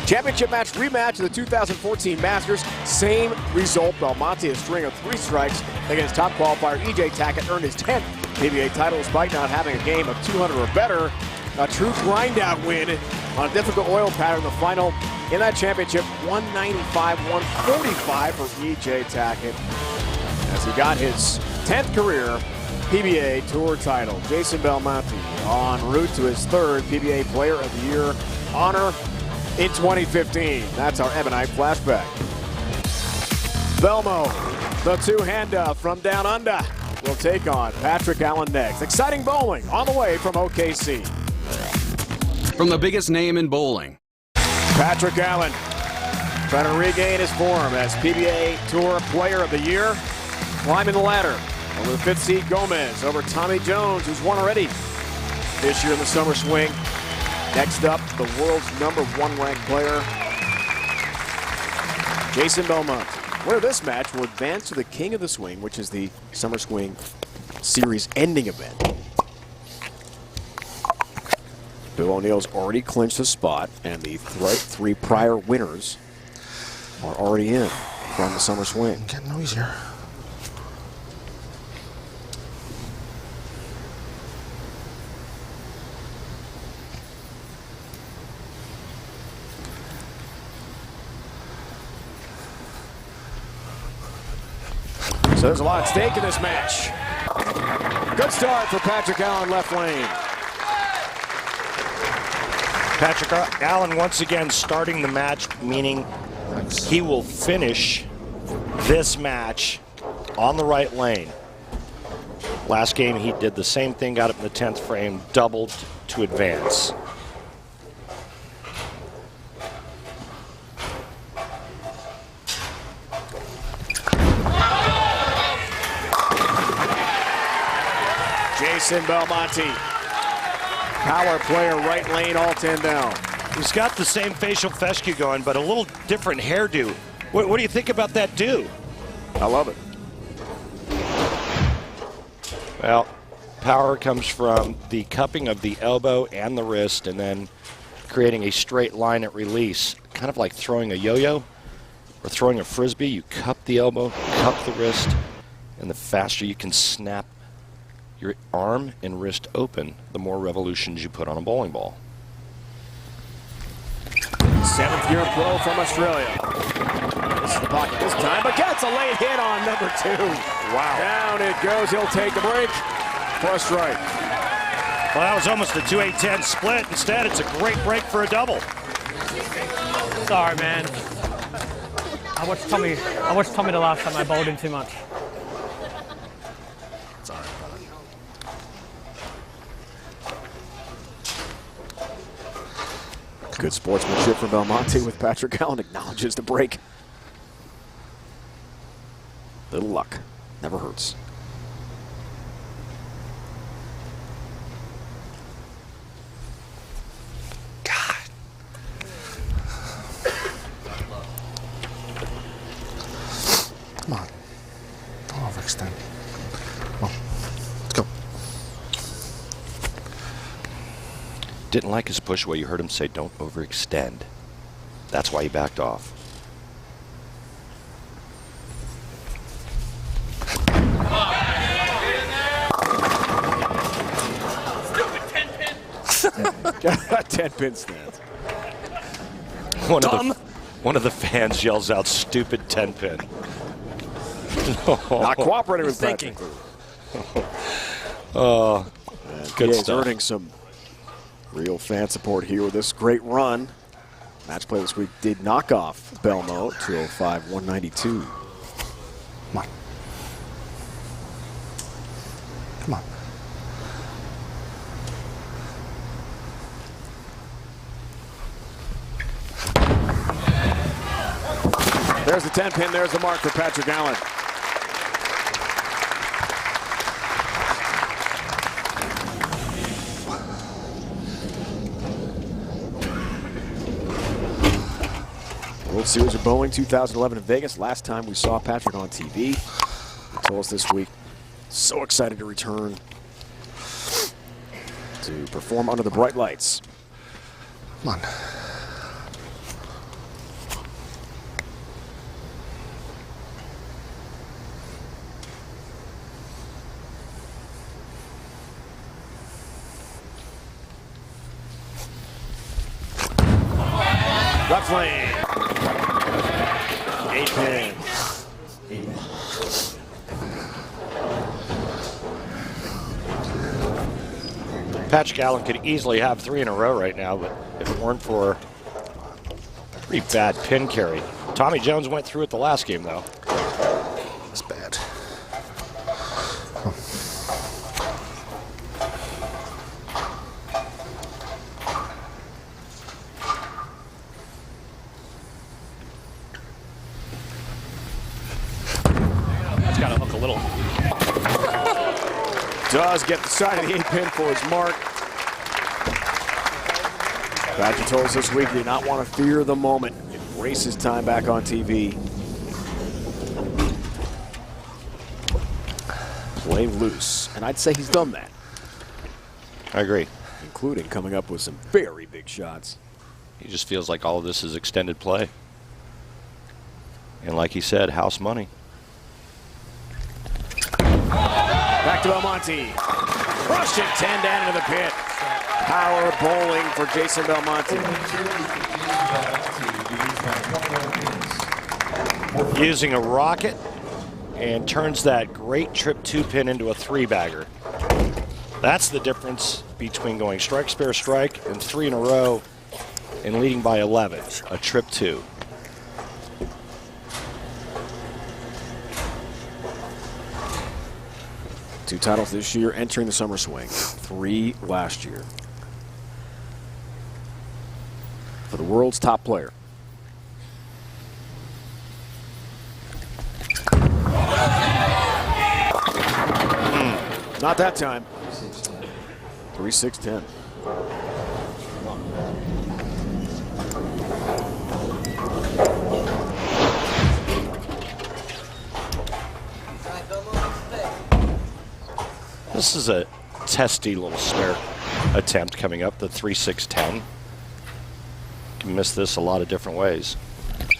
Championship match rematch of the 2014 Masters. Same result. Belmonte, a string of 3 strikes against top qualifier EJ Tackett, earned his 10th PBA title despite not having a game of 200 or better. A true grind-out win on a difficult oil pattern in the final. In that championship, 195-145 for EJ Tackett as he got his 10th career PBA Tour title. Jason Belmonte en route to his 3rd PBA Player of the Year honor in 2015. That's our Ebonite Flashback. Belmo, the 2-hander from down under, will take on Patrick Allen next. Exciting bowling on the way from OKC. from the biggest name in bowling. Patrick Allen trying to regain his form as PBA Tour Player of the Year, climbing the ladder over the 5th seed Gomes over Tommy Jones, who's won already this year in the summer swing. Next up, the world's #1 ranked player, Jason Belmonte. Winner of this match will advance to the King of the Swing, which is the Summer Swing Series ending event. Bill O'Neill's already clinched a spot, and the 3 prior winners are already in from the Summer Swing. Getting noisier. So there's a lot at stake in this match. Good start for Patrick Allen, left lane. Patrick Allen once again starting the match, meaning he will finish this match on the right lane. Last game he did the same thing, got it in the 10th frame, doubled to advance. Jason Belmonte, power player, right lane, all 10 down. He's got the same facial fescue going, but a little different hairdo. What do you think about that do? I love it. Well, power comes from the cupping of the elbow and the wrist, and then creating a straight line at release. Kind of like throwing a yo-yo or throwing a frisbee. You cup the elbow, cup the wrist, and the faster you can snap your arm and wrist open, the more revolutions you put on a bowling ball. 7th year pro from Australia. This is the pocket this time, but gets a late hit on number 2. Wow. Down it goes. He'll take the break for a strike. Well, that was almost a 2-8-10 split. Instead, it's a great break for a double. Sorry, man. I watched Tommy the last time I bowled him too much. Good sportsmanship from Belmonte with Patrick Allen. Acknowledges the break. Little luck. Never hurts. God. Come on. Don't overextend. Come on. Let's go. Didn't like his push where you heard him say, don't overextend. That's why he backed off. Got 10-pin stance. One of the fans yells out, stupid 10-pin. Not cooperating with thinking. Oh, good stuff. Earning some real fan support here with this great run. Match play this week did knock off Belmo, 205-192. Come on. Come on. There's the 10-pin. There's the mark for Patrick Allen. World Series of Bowling 2011 in Vegas. Last time we saw Patrick on TV. He told us this week, so excited to return to perform under the bright lights. Come on. Left lane. 8-pin. Patrick Allen could easily have 3 in a row right now, but if it weren't for a pretty bad pin carry. Tommy Jones went through it the last game, though. It's bad. That's got to hook a little. Does get the side of the 8-pin for his mark. Patrick told us this week he did not want to fear the moment. Embrace his time back on TV. Play loose. And I'd say he's done that. I agree. Including coming up with some very big shots. He just feels like all of this is extended play. And like he said, house money. Back to Belmonte. Crushed it 10 down into the pit. Power bowling for Jason Belmonte. Using a rocket and turns that great trip 2 pin into a 3-bagger. That's the difference between going strike, spare, strike, and 3 in a row and leading by 11, a trip 2. Two titles this year, entering the summer swing. 3 last year. For the world's top player. Not that time. 3-6-10. This is a testy little spare attempt coming up, the 3-6-10. Can miss this a lot of different ways.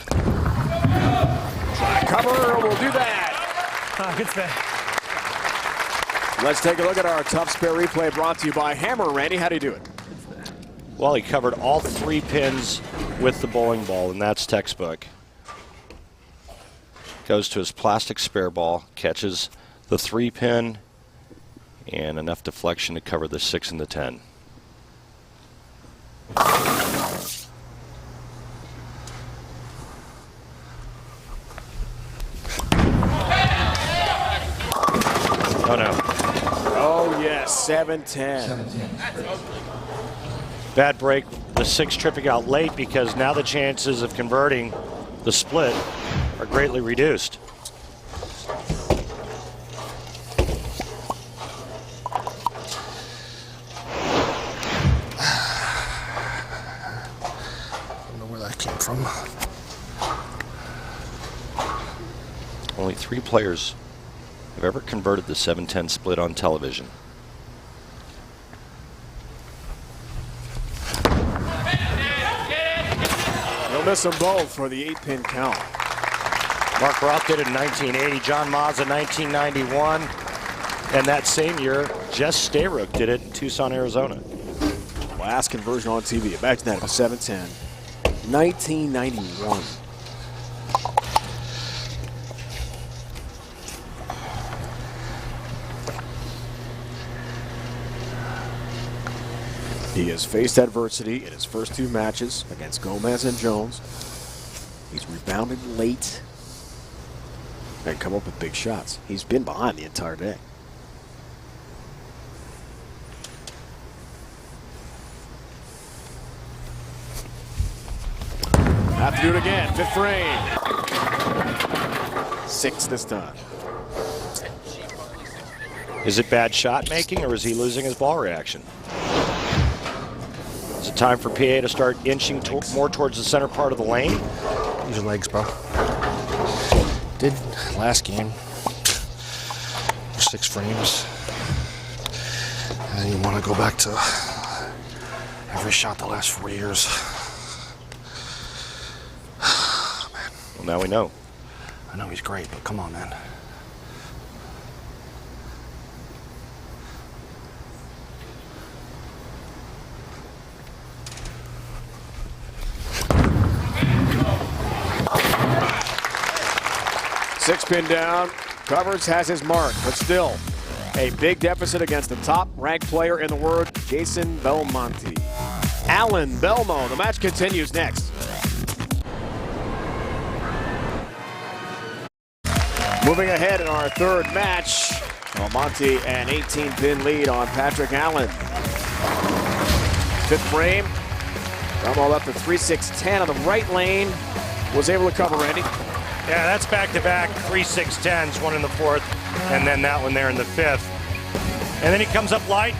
Try cover, we'll do that. Good spin. Let's take a look at our tough spare replay brought to you by Hammer. Randy, how do you do it? Well, he covered all 3 pins with the bowling ball, and that's textbook. Goes to his plastic spare ball, catches the 3 pin, and enough deflection to cover the 6 and the 10. Oh no. Oh yes, 7-10. Bad break, the 6 tripping out late because now the chances of converting the split are greatly reduced. From. Only 3 players have ever converted the 7-10 split on television. He'll miss them both for the 8-pin count. Mark Roth did it in 1980, John Mazza 1991, and that same year, Jess Stayrook did it in Tucson, Arizona. Last conversion on TV. Imagine that, it was 7-10. 1991. He has faced adversity in his first 2 matches against Gomes and Jones. He's rebounded late and come up with big shots. He's been behind the entire day. Have to do it again. 5th frame. 6 this time. Is it bad shot making or is he losing his ball reaction? Is it time for PA to start inching more towards the center part of the lane? Use your legs, bro. Did last game. 6 frames. And you want to go back to every shot the last 4 years. Well, now we know. I know he's great, but come on, man. Six pin down. Covers, has his mark, but still a big deficit against the top-ranked player in the world, Jason Belmonte. Alan Belmo. The match continues next. Moving ahead in our 3rd match, Belmonte an 18-pin lead on Patrick Allen. 5th frame. Belmo left the 3-6-10 on the right lane. Was able to cover, Randy. Yeah, that's back-to-back 3-6-10s, one in the 4th, and then that one there in the 5th. And then he comes up light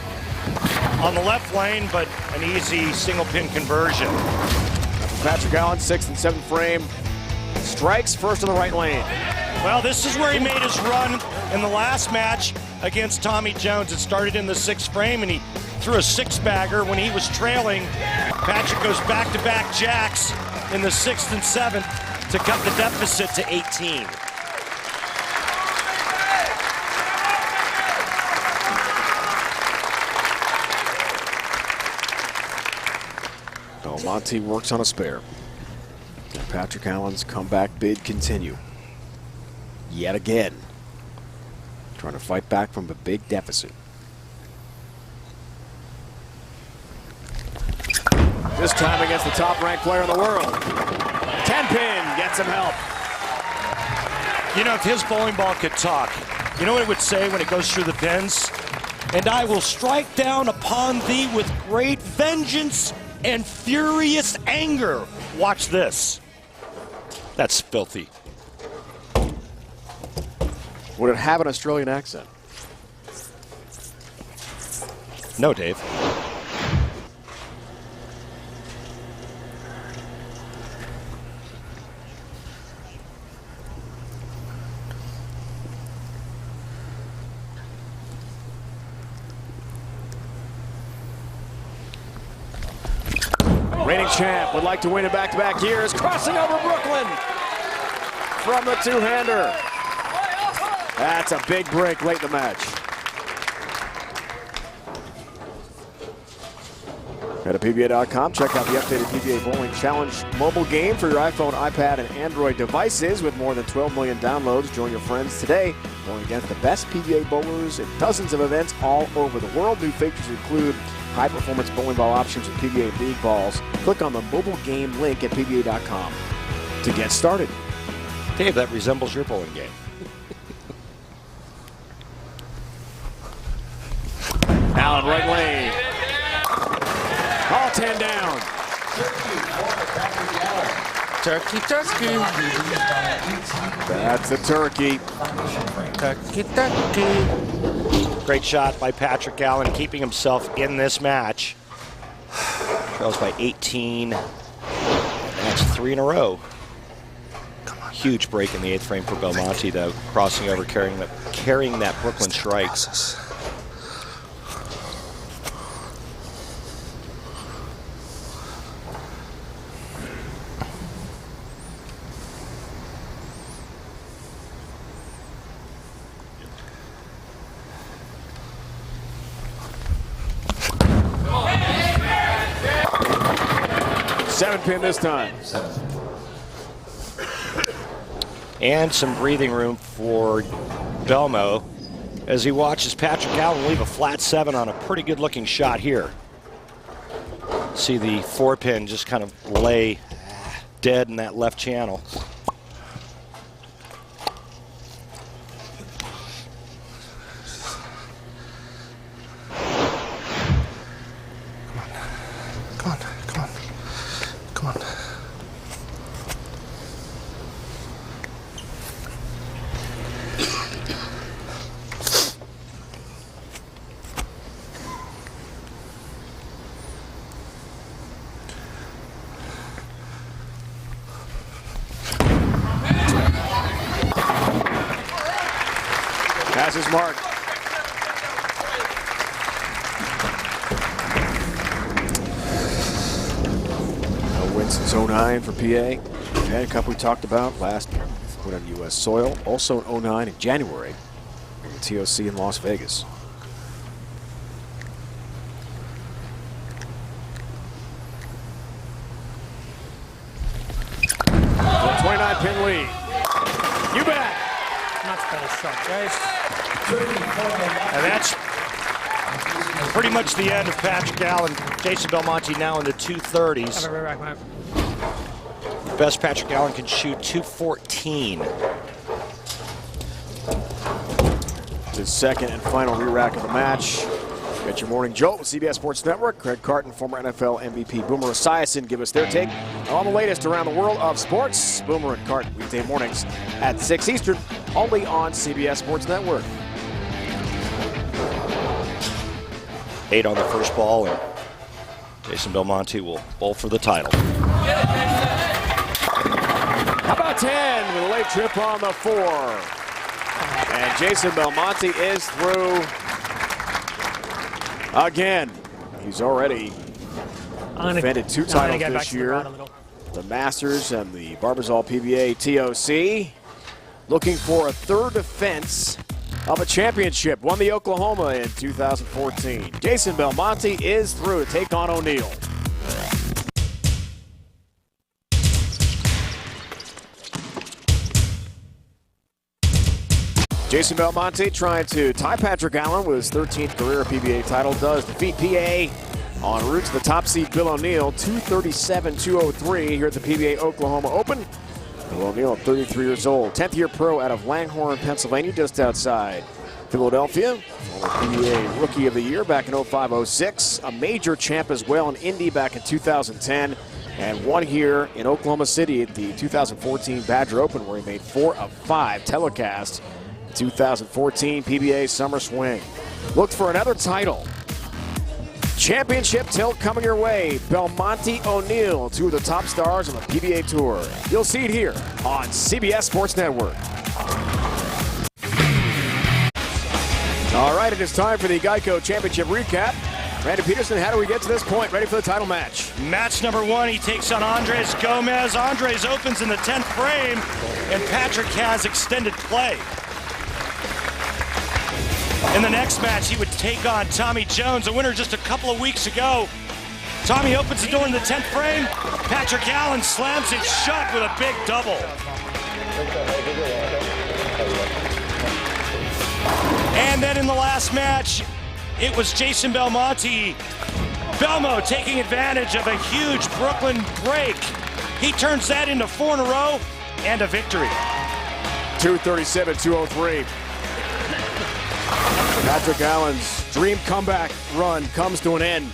on the left lane, but an easy single-pin conversion. After Patrick Allen, 6th and 7th frame. Strikes first on the right lane. Well, this is where he made his run in the last match against Tommy Jones. It started in the 6th frame, and he threw a 6-bagger when he was trailing. Patrick goes back-to-back jacks in the 6th and 7th to cut the deficit to 18. Belmonte works on a spare. And Patrick Allen's comeback bid continue. Yet again. trying to fight back from a big deficit. This time against the top-ranked player in the world. 10-pin gets him help. You know, if his bowling ball could talk, you know what it would say when it goes through the pins? And I will strike down upon thee with great vengeance and furious anger. Watch this. That's filthy. Would it have an Australian accent? No, Dave. Reigning champ would like to win it back-to-back years. Crossing over Brooklyn from the two-hander. That's a big break late in the match. Head to PBA.com. Check out the updated PBA Bowling Challenge mobile game for your iPhone, iPad, and Android devices with more than 12 million downloads. Join your friends today going against the best PBA bowlers in dozens of events all over the world. New features include high-performance bowling ball options with PBA league balls. Click on the mobile game link at PBA.com to get started. Dave, that resembles your bowling game. Allen, right lane. All 10 down. Turkey, turkey. That's the turkey. Turkey, turkey. Great shot by Patrick Allen, keeping himself in this match. Trails by 18. That's 3 in a row. Huge break in the 8th frame for Belmonte, though, crossing over, carrying that Brooklyn strike. Seven pin this time. And some breathing room for Belmo as he watches Patrick Allen leave a flat 7 on a pretty good looking shot here. See the 4-pin just kind of lay dead in that left channel. Has his mark. No win since 09 for PA. Pan Cup we talked about last put on U.S. soil. Also in 09 in January. TOC in Las Vegas. For a 29-pin lead. You bet. Much better shot, guys. And that's pretty much the end of Patrick Allen. Jason Belmonte now in the 230s. Have a rear rack, mate. Best Patrick Allen can shoot 214. His second and final re-rack of the match. Got your morning jolt with CBS Sports Network. Craig Carton, former NFL MVP Boomer Esiason, give us their take on the latest around the world of sports. Boomer and Carton, weekday mornings at 6 Eastern, only on CBS Sports Network. 8 on the first ball, and Jason Belmonte will bowl for the title. How about 10 with a late trip on the 4? And Jason Belmonte is through again. He's already defended 2 titles this year. The Masters and the Barbasol PBA TOC. Looking for a 3rd defense of a championship. Won the Oklahoma in 2014. Jason Belmonte is through to take on O'Neal. Jason Belmonte trying to tie Patrick Allen with his 13th career PBA title. Does defeat PA en route to the top seed Bill O'Neill, 237-203 here at the PBA Oklahoma Open. Bill O'Neill, 33 years old, 10th year pro out of Langhorne, Pennsylvania, just outside Philadelphia. Former PBA Rookie of the Year back in 05-06. A major champ as well in Indy back in 2010. And one here in Oklahoma City at the 2014 Badger Open, where he made 4 of 5 telecasts. 2014 PBA Summer Swing. Looked for another title. Championship tilt coming your way. Belmonte O'Neill, 2 of the top stars on the PBA Tour. You'll see it here on CBS Sports Network. All right, it is time for the Geico Championship recap. Randy Peterson, how do we get to this point? Ready for the title match? Match number 1, he takes on Andres Gomes. Andres opens in the 10th frame, and Patrick has extended play. In the next match, he would take on Tommy Jones, a winner just a couple of weeks ago. Tommy opens the door in the 10th frame. Patrick Allen slams it shut with a big double. And then in the last match, it was Jason Belmonte. Belmo taking advantage of a huge Brooklyn break. He turns that into 4 in a row and a victory. 237-203. Patrick Allen's dream comeback run comes to an end.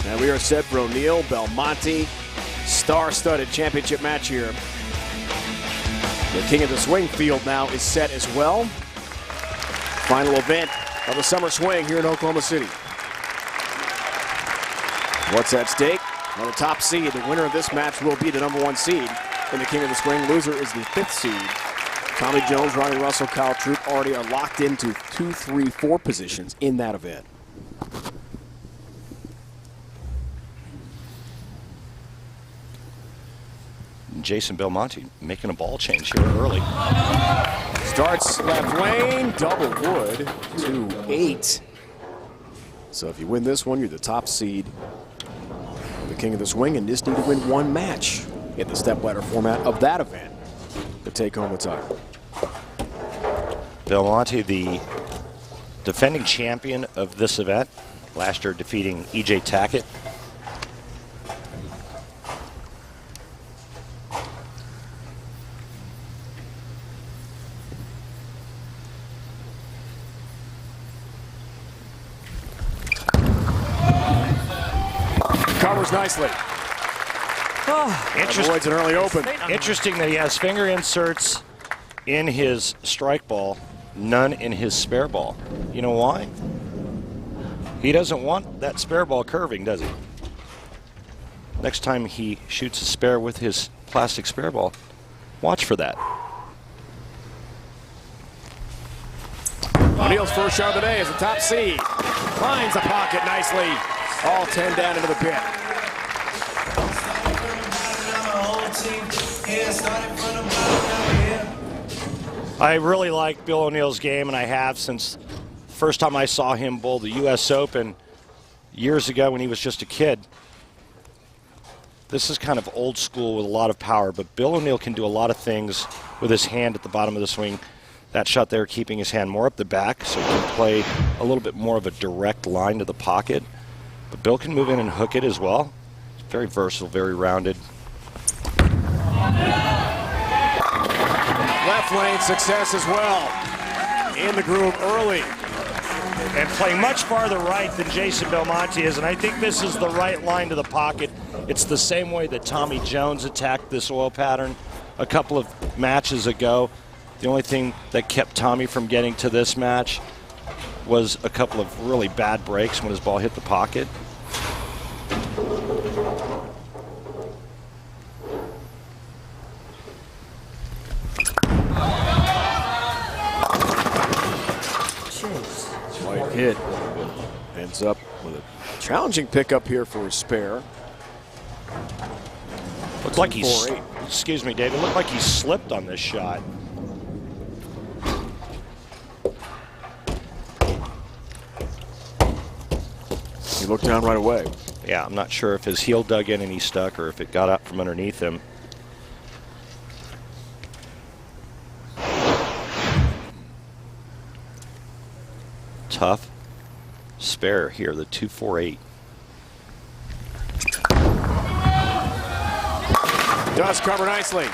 And we are set for O'Neill, Belmonte, star-studded championship match here. The King of the Swing field now is set as well. Final event of the Summer Swing here in Oklahoma City. What's at stake? On the top seed, the winner of this match will be the number 1 seed. And the King of the Swing loser is the 5th seed. Tommy Jones, Ronnie Russell, Kyle Troop already are locked into 2, 3, 4 positions in that event. Jason Belmonte making a ball change here early. Starts left lane, double wood, 2-8. So if you win this one, you're the top seed, the King of the Swing, and just need to win 1 match in the stepladder format of that event to take home the title. Belmonte, the defending champion of this event, last year defeating E.J. Tackett. Covers nicely. Avoids an early open. Interesting that he has finger inserts in his strike ball, none in his spare ball. You know why? He doesn't want that spare ball curving, does he? Next time he shoots a spare with his plastic spare ball, watch for that. O'Neill's first shot of the day is the top seed. Finds the pocket nicely. All 10 down into the pit. I really like Bill O'Neill's game, and I have since the first time I saw him bowl the U.S. Open years ago when he was just a kid. This is kind of old school with a lot of power, but Bill O'Neill can do a lot of things with his hand at the bottom of the swing. That shot there keeping his hand more up the back so he can play a little bit more of a direct line to the pocket. But Bill can move in and hook it as well. It's very versatile, very rounded. Left lane success as well. In the groove early. And playing much farther right than Jason Belmonte is, and I think this is the right line to the pocket. It's the same way that Tommy Jones attacked this oil pattern a couple of matches ago. The only thing that kept Tommy from getting to this match was a couple of really bad breaks when his ball hit the pocket. White hit. Ends up with a challenging pickup here for his spare. Looks like he's, excuse me, David, looked like he slipped on this shot. He looked down right away. Yeah, I'm not sure if his heel dug in and he stuck or if it got out from underneath him. tough spare here, the 248. Does cover nicely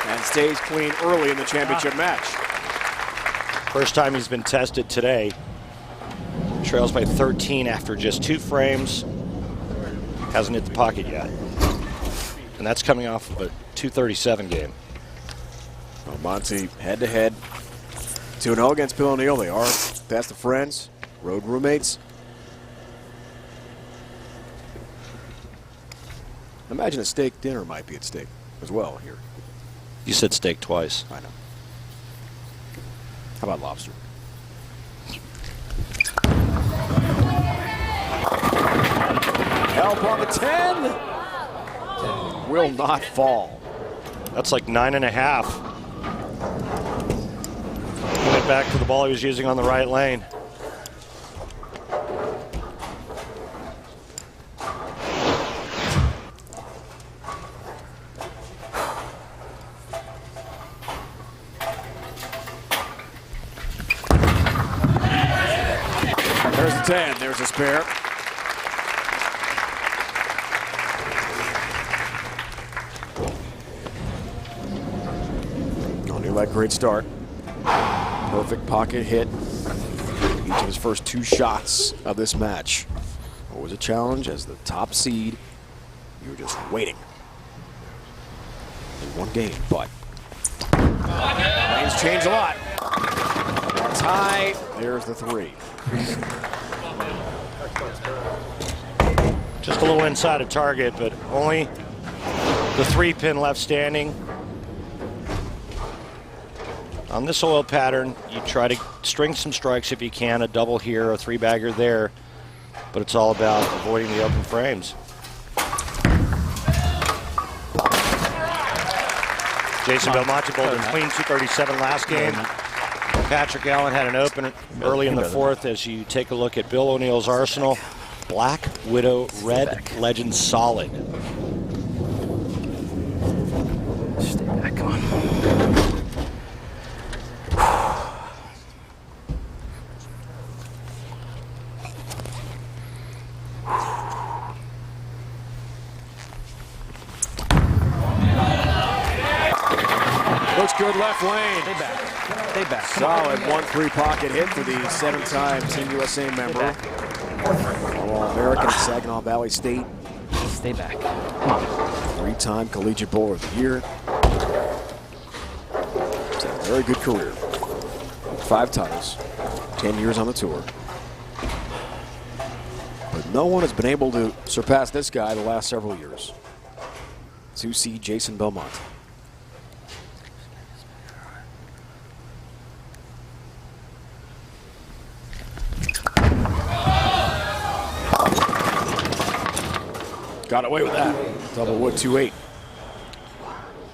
and stays clean early in the championship match. First time he's been tested today. Trails by 13 after just 2 frames. Hasn't hit the pocket yet. And that's coming off of a 237 game. Belmonte head-to-head 2-0 against Bill O'Neill. They are best of friends, road roommates. Imagine a steak dinner might be at stake as well here. You said steak twice. I know. How about lobster? Help on the 10. Will not fall. That's like 9.5. Went back to the ball he was using on the right lane. There's the 10. There's a spare. O'Neill, great start. Perfect pocket hit. Each of his first 2 shots of this match. Always a challenge as the top seed. You were just waiting. In one game, but lanes change a lot. That's high. There's the 3. Just a little inside of target, but only the 3-pin left standing. On this oil pattern, you try to string some strikes if you can, a double here, a 3-bagger there, but it's all about avoiding the open frames. Jason Belmonte bowled in clean 237 last game. Patrick Allen had an open early in the 4th. As you take a look at Bill O'Neill's arsenal, Black Widow Red Legend Solid. Stay back, come on. Looks good left lane. Stay back. Stay back. Solid 1-3 pocket hit for the 7-time Team USA member. All-American Saginaw Valley State. Stay back. Come on. 3-time Collegiate Bowler of the Year. It's a very good career. 5 titles, 10 years on the tour. But no one has been able to surpass this guy the last several years. 2C Jason Belmonte. Got away with that. Double wood 2-8.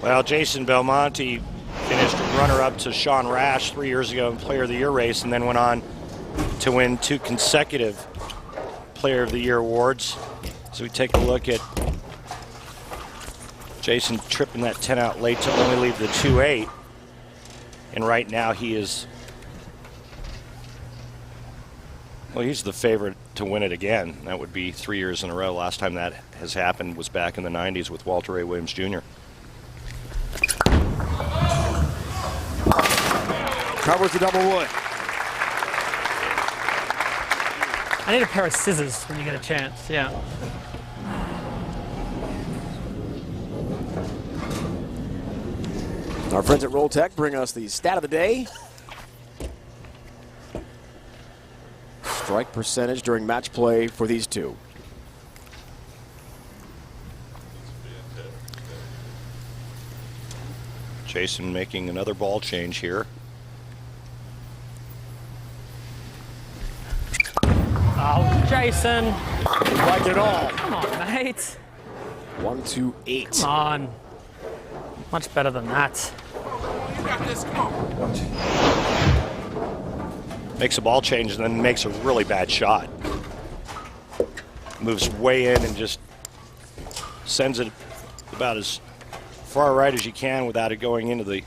Well, Jason Belmonte finished runner-up to Sean Rash 3 years ago in Player of the Year race, and then went on to win 2 consecutive Player of the Year awards. So we take a look at Jason tripping that 10 out late to only leave the 2-8. And right now he is, well, he's the favorite to win it again. That would be 3 years in a row. Last time that has happened was back in the 90s with Walter A. Williams Jr. Covers the double wood. I need a pair of scissors when you get a chance, yeah. Our friends at Roll Tech bring us the stat of the day. Strike percentage during match play for these two. Jason making another ball change here. Oh, Jason. Like it all. Come on, mate. 1-2-8. Come on. Much better than that. You got this, come on. Makes a ball change and then makes a really bad shot. Moves way in and just sends it about as far right as you can without it going into the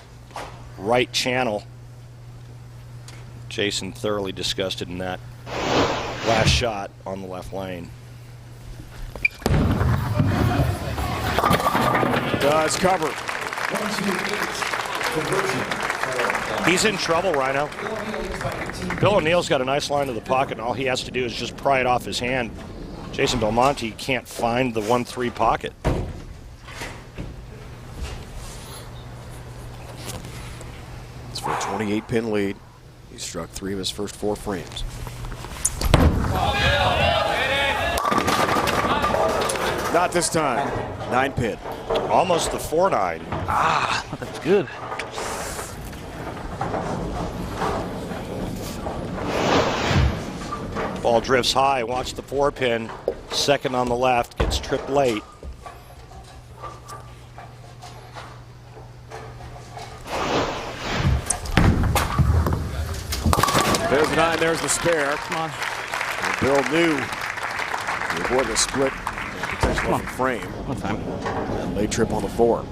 right channel. Jason thoroughly disgusted in that last shot on the left lane. Does cover. He's in trouble, Rhino. Bill O'Neill's got a nice line to the pocket, and all he has to do is just pry it off his hand. Jason Belmonte can't find the 1-3 pocket. It's for a 28-pin lead. He struck 3 of his first 4 frames. Not this time. 9-pin. Almost the 4-9. Ah, that's good. Ball drifts high. Watch the 4-pin. Second on the left. Gets tripped late. There's the 9. There's the spare. Come on. And Bill knew to avoid the split and potential open frame. One time. And late trip on the 4.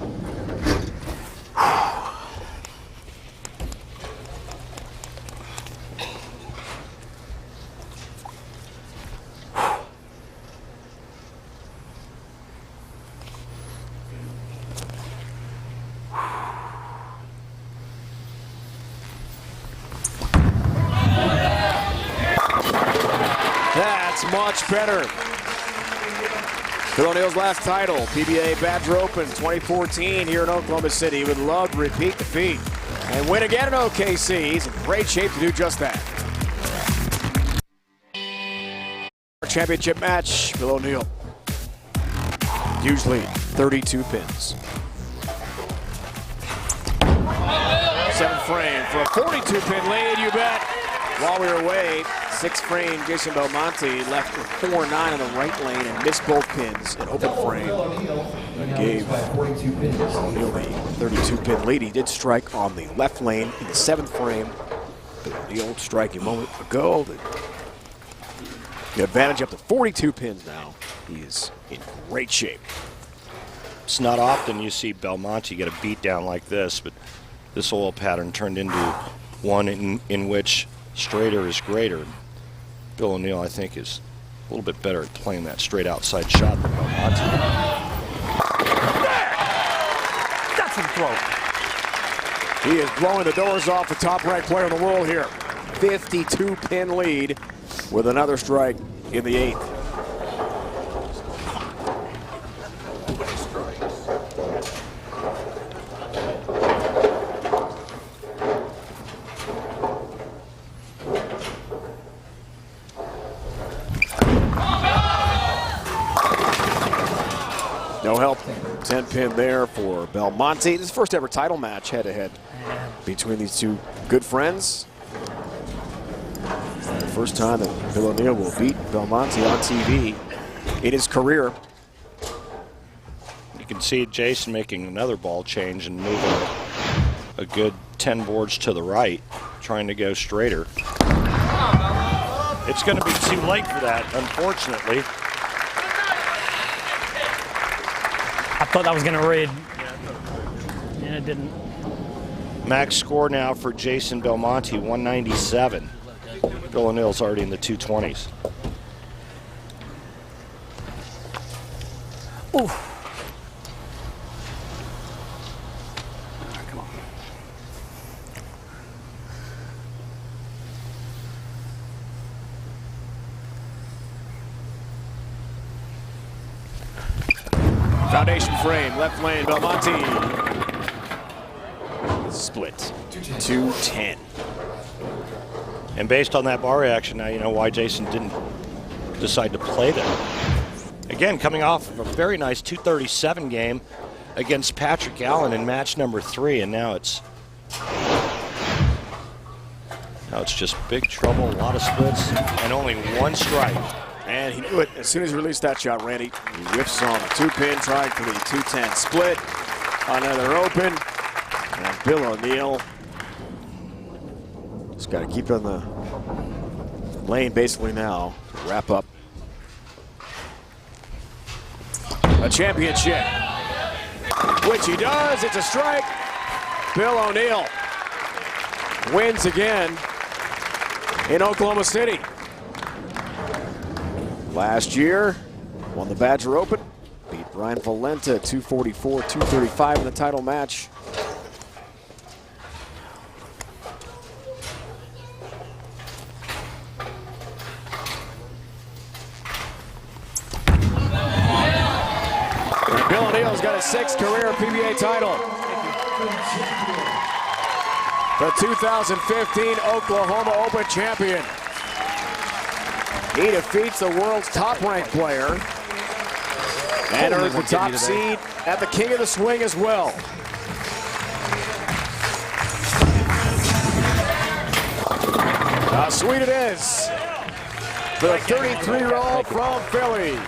That's much better. Bill O'Neill's last title, PBA Badger Open 2014 here in Oklahoma City. He would love to repeat the feat and win again in OKC. He's in great shape to do just that. Championship match, Bill O'Neill. Huge lead, 32 pins. 7th frame for a 42-pin lead, you bet. While we were away, 6th frame, Jason Belmonte left with 4-9 on the right lane and missed both pins in open frame. That gave O'Neill the 32-pin lead. He did strike on the left lane in the 7th frame. O'Neill striking a moment ago. The advantage up to 42 pins now. He is in great shape. It's not often you see Belmonte get a beat down like this, but this oil pattern turned into one in which straighter is greater. Bill O'Neill, I think, is a little bit better at playing that straight outside shot than Belmonte. That's a throw. He is blowing the doors off the top-ranked player in the world here. 52-pin lead with another strike in the 8th. No help. 10-pin there for Belmonte. This is first ever title match head-to-head between these two good friends. The first time that Bill O'Neill will beat Belmonte on TV in his career. You can see Jason making another ball change and moving a good 10 boards to the right, trying to go straighter. It's going to be too late for that, unfortunately. I thought that was going to read. And it didn't. Max score now for Jason Belmonte, 197. Bill O'Neill's already in the 220s. Ooh. Come on. Foundation frame, left lane, Belmonte. Split, 210. And based on that bar reaction, now you know why Jason didn't decide to play there. Again, coming off of a very nice 237 game against Patrick Allen in match number 3, and now it's just big trouble, a lot of splits, and only one strike. And he knew it as soon as he released that shot, Randy. He whiffs on the 2-pin, trying for the 210 split. Another open. And Bill O'Neill just got to keep on the lane basically now to wrap up a championship, which he does. It's a strike. Bill O'Neill wins again. in Oklahoma City. Last year, won the Badger Open, beat Brian Valenta 244-235 in the title match. And Bill O'Neill's got a 6th career PBA title. The 2015 Oklahoma Open champion. He defeats the world's top-ranked player and earns the top seed at the King of the Swing as well. How sweet it is for the 33-year-old from Philly.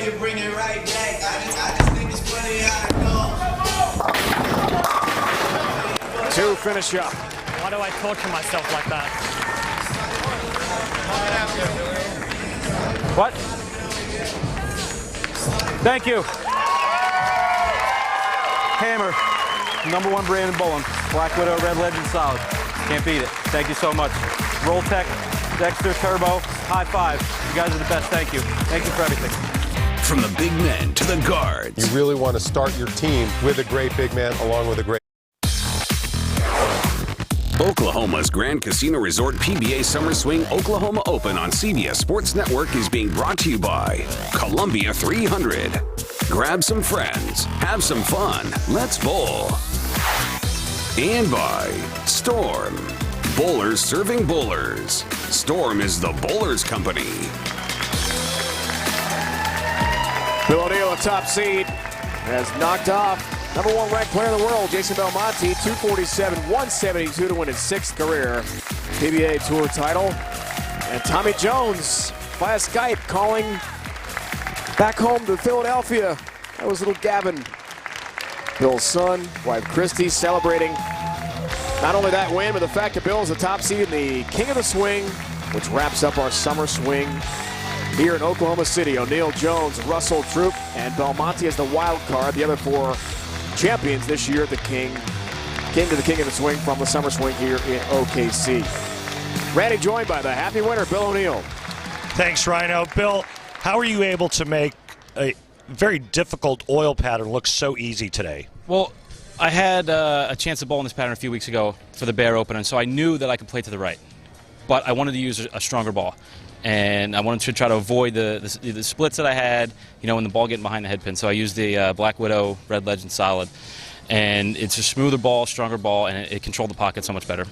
You bring it right back. I just think it's funny how it goes. To finish up. Why do I torture myself like that? What? Thank you. Hammer, #1 brand in bowling. Black Widow, Red Legend, solid. Can't beat it. Thank you so much. Roll Tech, Dexter, Turbo, high five. You guys are the best. Thank you. Thank you for everything. From the big men to the guards. You really want to start your team with a great big man along with a great... Oklahoma's Grand Casino Resort PBA Summer Swing Oklahoma Open on CBS Sports Network is being brought to you by Columbia 300. Grab some friends, have some fun, let's bowl. And by Storm. Bowlers serving bowlers. Storm is the bowlers company. Bill O'Neill, a top seed, has knocked off #1 ranked player in the world, Jason Belmonte, 247-172 to win his 6th career PBA Tour title. And Tommy Jones, via Skype, calling back home to Philadelphia. That was little Gavin, Bill's son, wife Christy, celebrating not only that win, but the fact that Bill is the top seed in the King of the Swing, which wraps up our summer swing here in Oklahoma City. O'Neill, Jones, Russell, Troop, and Belmonte as the wild card. The other 4 champions this year at the King of the Swing from the summer swing here in OKC. Randy joined by the happy winner, Bill O'Neill. Thanks, Rhino. Bill, how are you able to make a very difficult oil pattern look so easy today? Well, I had a chance to bowl in this pattern a few weeks ago for the Bear Open, and so I knew that I could play to the right. But I wanted to use a stronger ball. And I wanted to try to avoid the splits that I had, you know, when the ball getting behind the head pin. So I used the Black Widow Red Legend Solid. And it's a smoother ball, stronger ball, and it controlled the pocket so much better.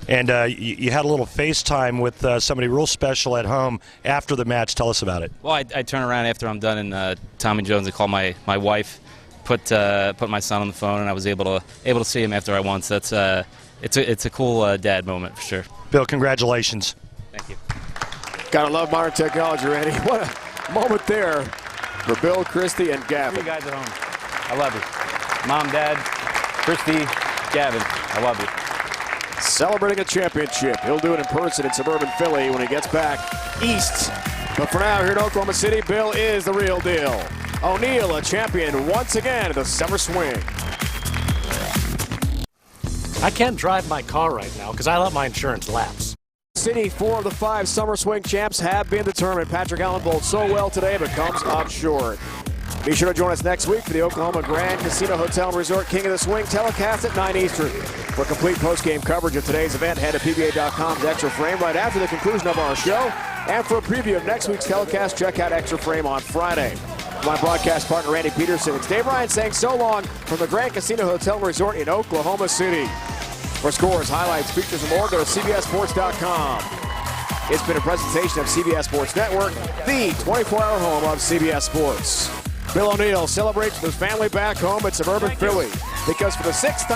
And you had a little FaceTime with somebody real special at home after the match. Tell us about it. Well, I turn around after I'm done, and Tommy Jones, I call my wife, put my son on the phone, and I was able to see him after I won. So that's it's a cool dad moment for sure. Bill, congratulations. Thank you. Gotta love modern technology, Randy. What a moment there for Bill, Christy, and Gavin. 3 guys at home. I love you. Mom, Dad, Christy, Gavin, I love you. Celebrating a championship. He'll do it in person in suburban Philly when he gets back east. But for now, here in Oklahoma City, Bill is the real deal. O'Neill, a champion once again at the summer swing. I can't drive my car right now because I let my insurance lapse. City, 4 of the 5 summer swing champs have been determined. Patrick Allen bowled so well today, but comes up short. Be sure to join us next week for the Oklahoma Grand Casino Hotel and Resort King of the Swing telecast at 9 Eastern. For complete post-game coverage of today's event, head to PBA.com's Extra Frame right after the conclusion of our show. And for a preview of next week's telecast, check out Extra Frame on Friday. My broadcast partner, Randy Peterson. It's Dave Ryan saying so long from the Grand Casino Hotel and Resort in Oklahoma City. For scores, highlights, features, and more, go to CBSSports.com. It's been a presentation of CBS Sports Network, the 24-hour home of CBS Sports. Bill O'Neill celebrates with his family back home at suburban Philly because for the 6th time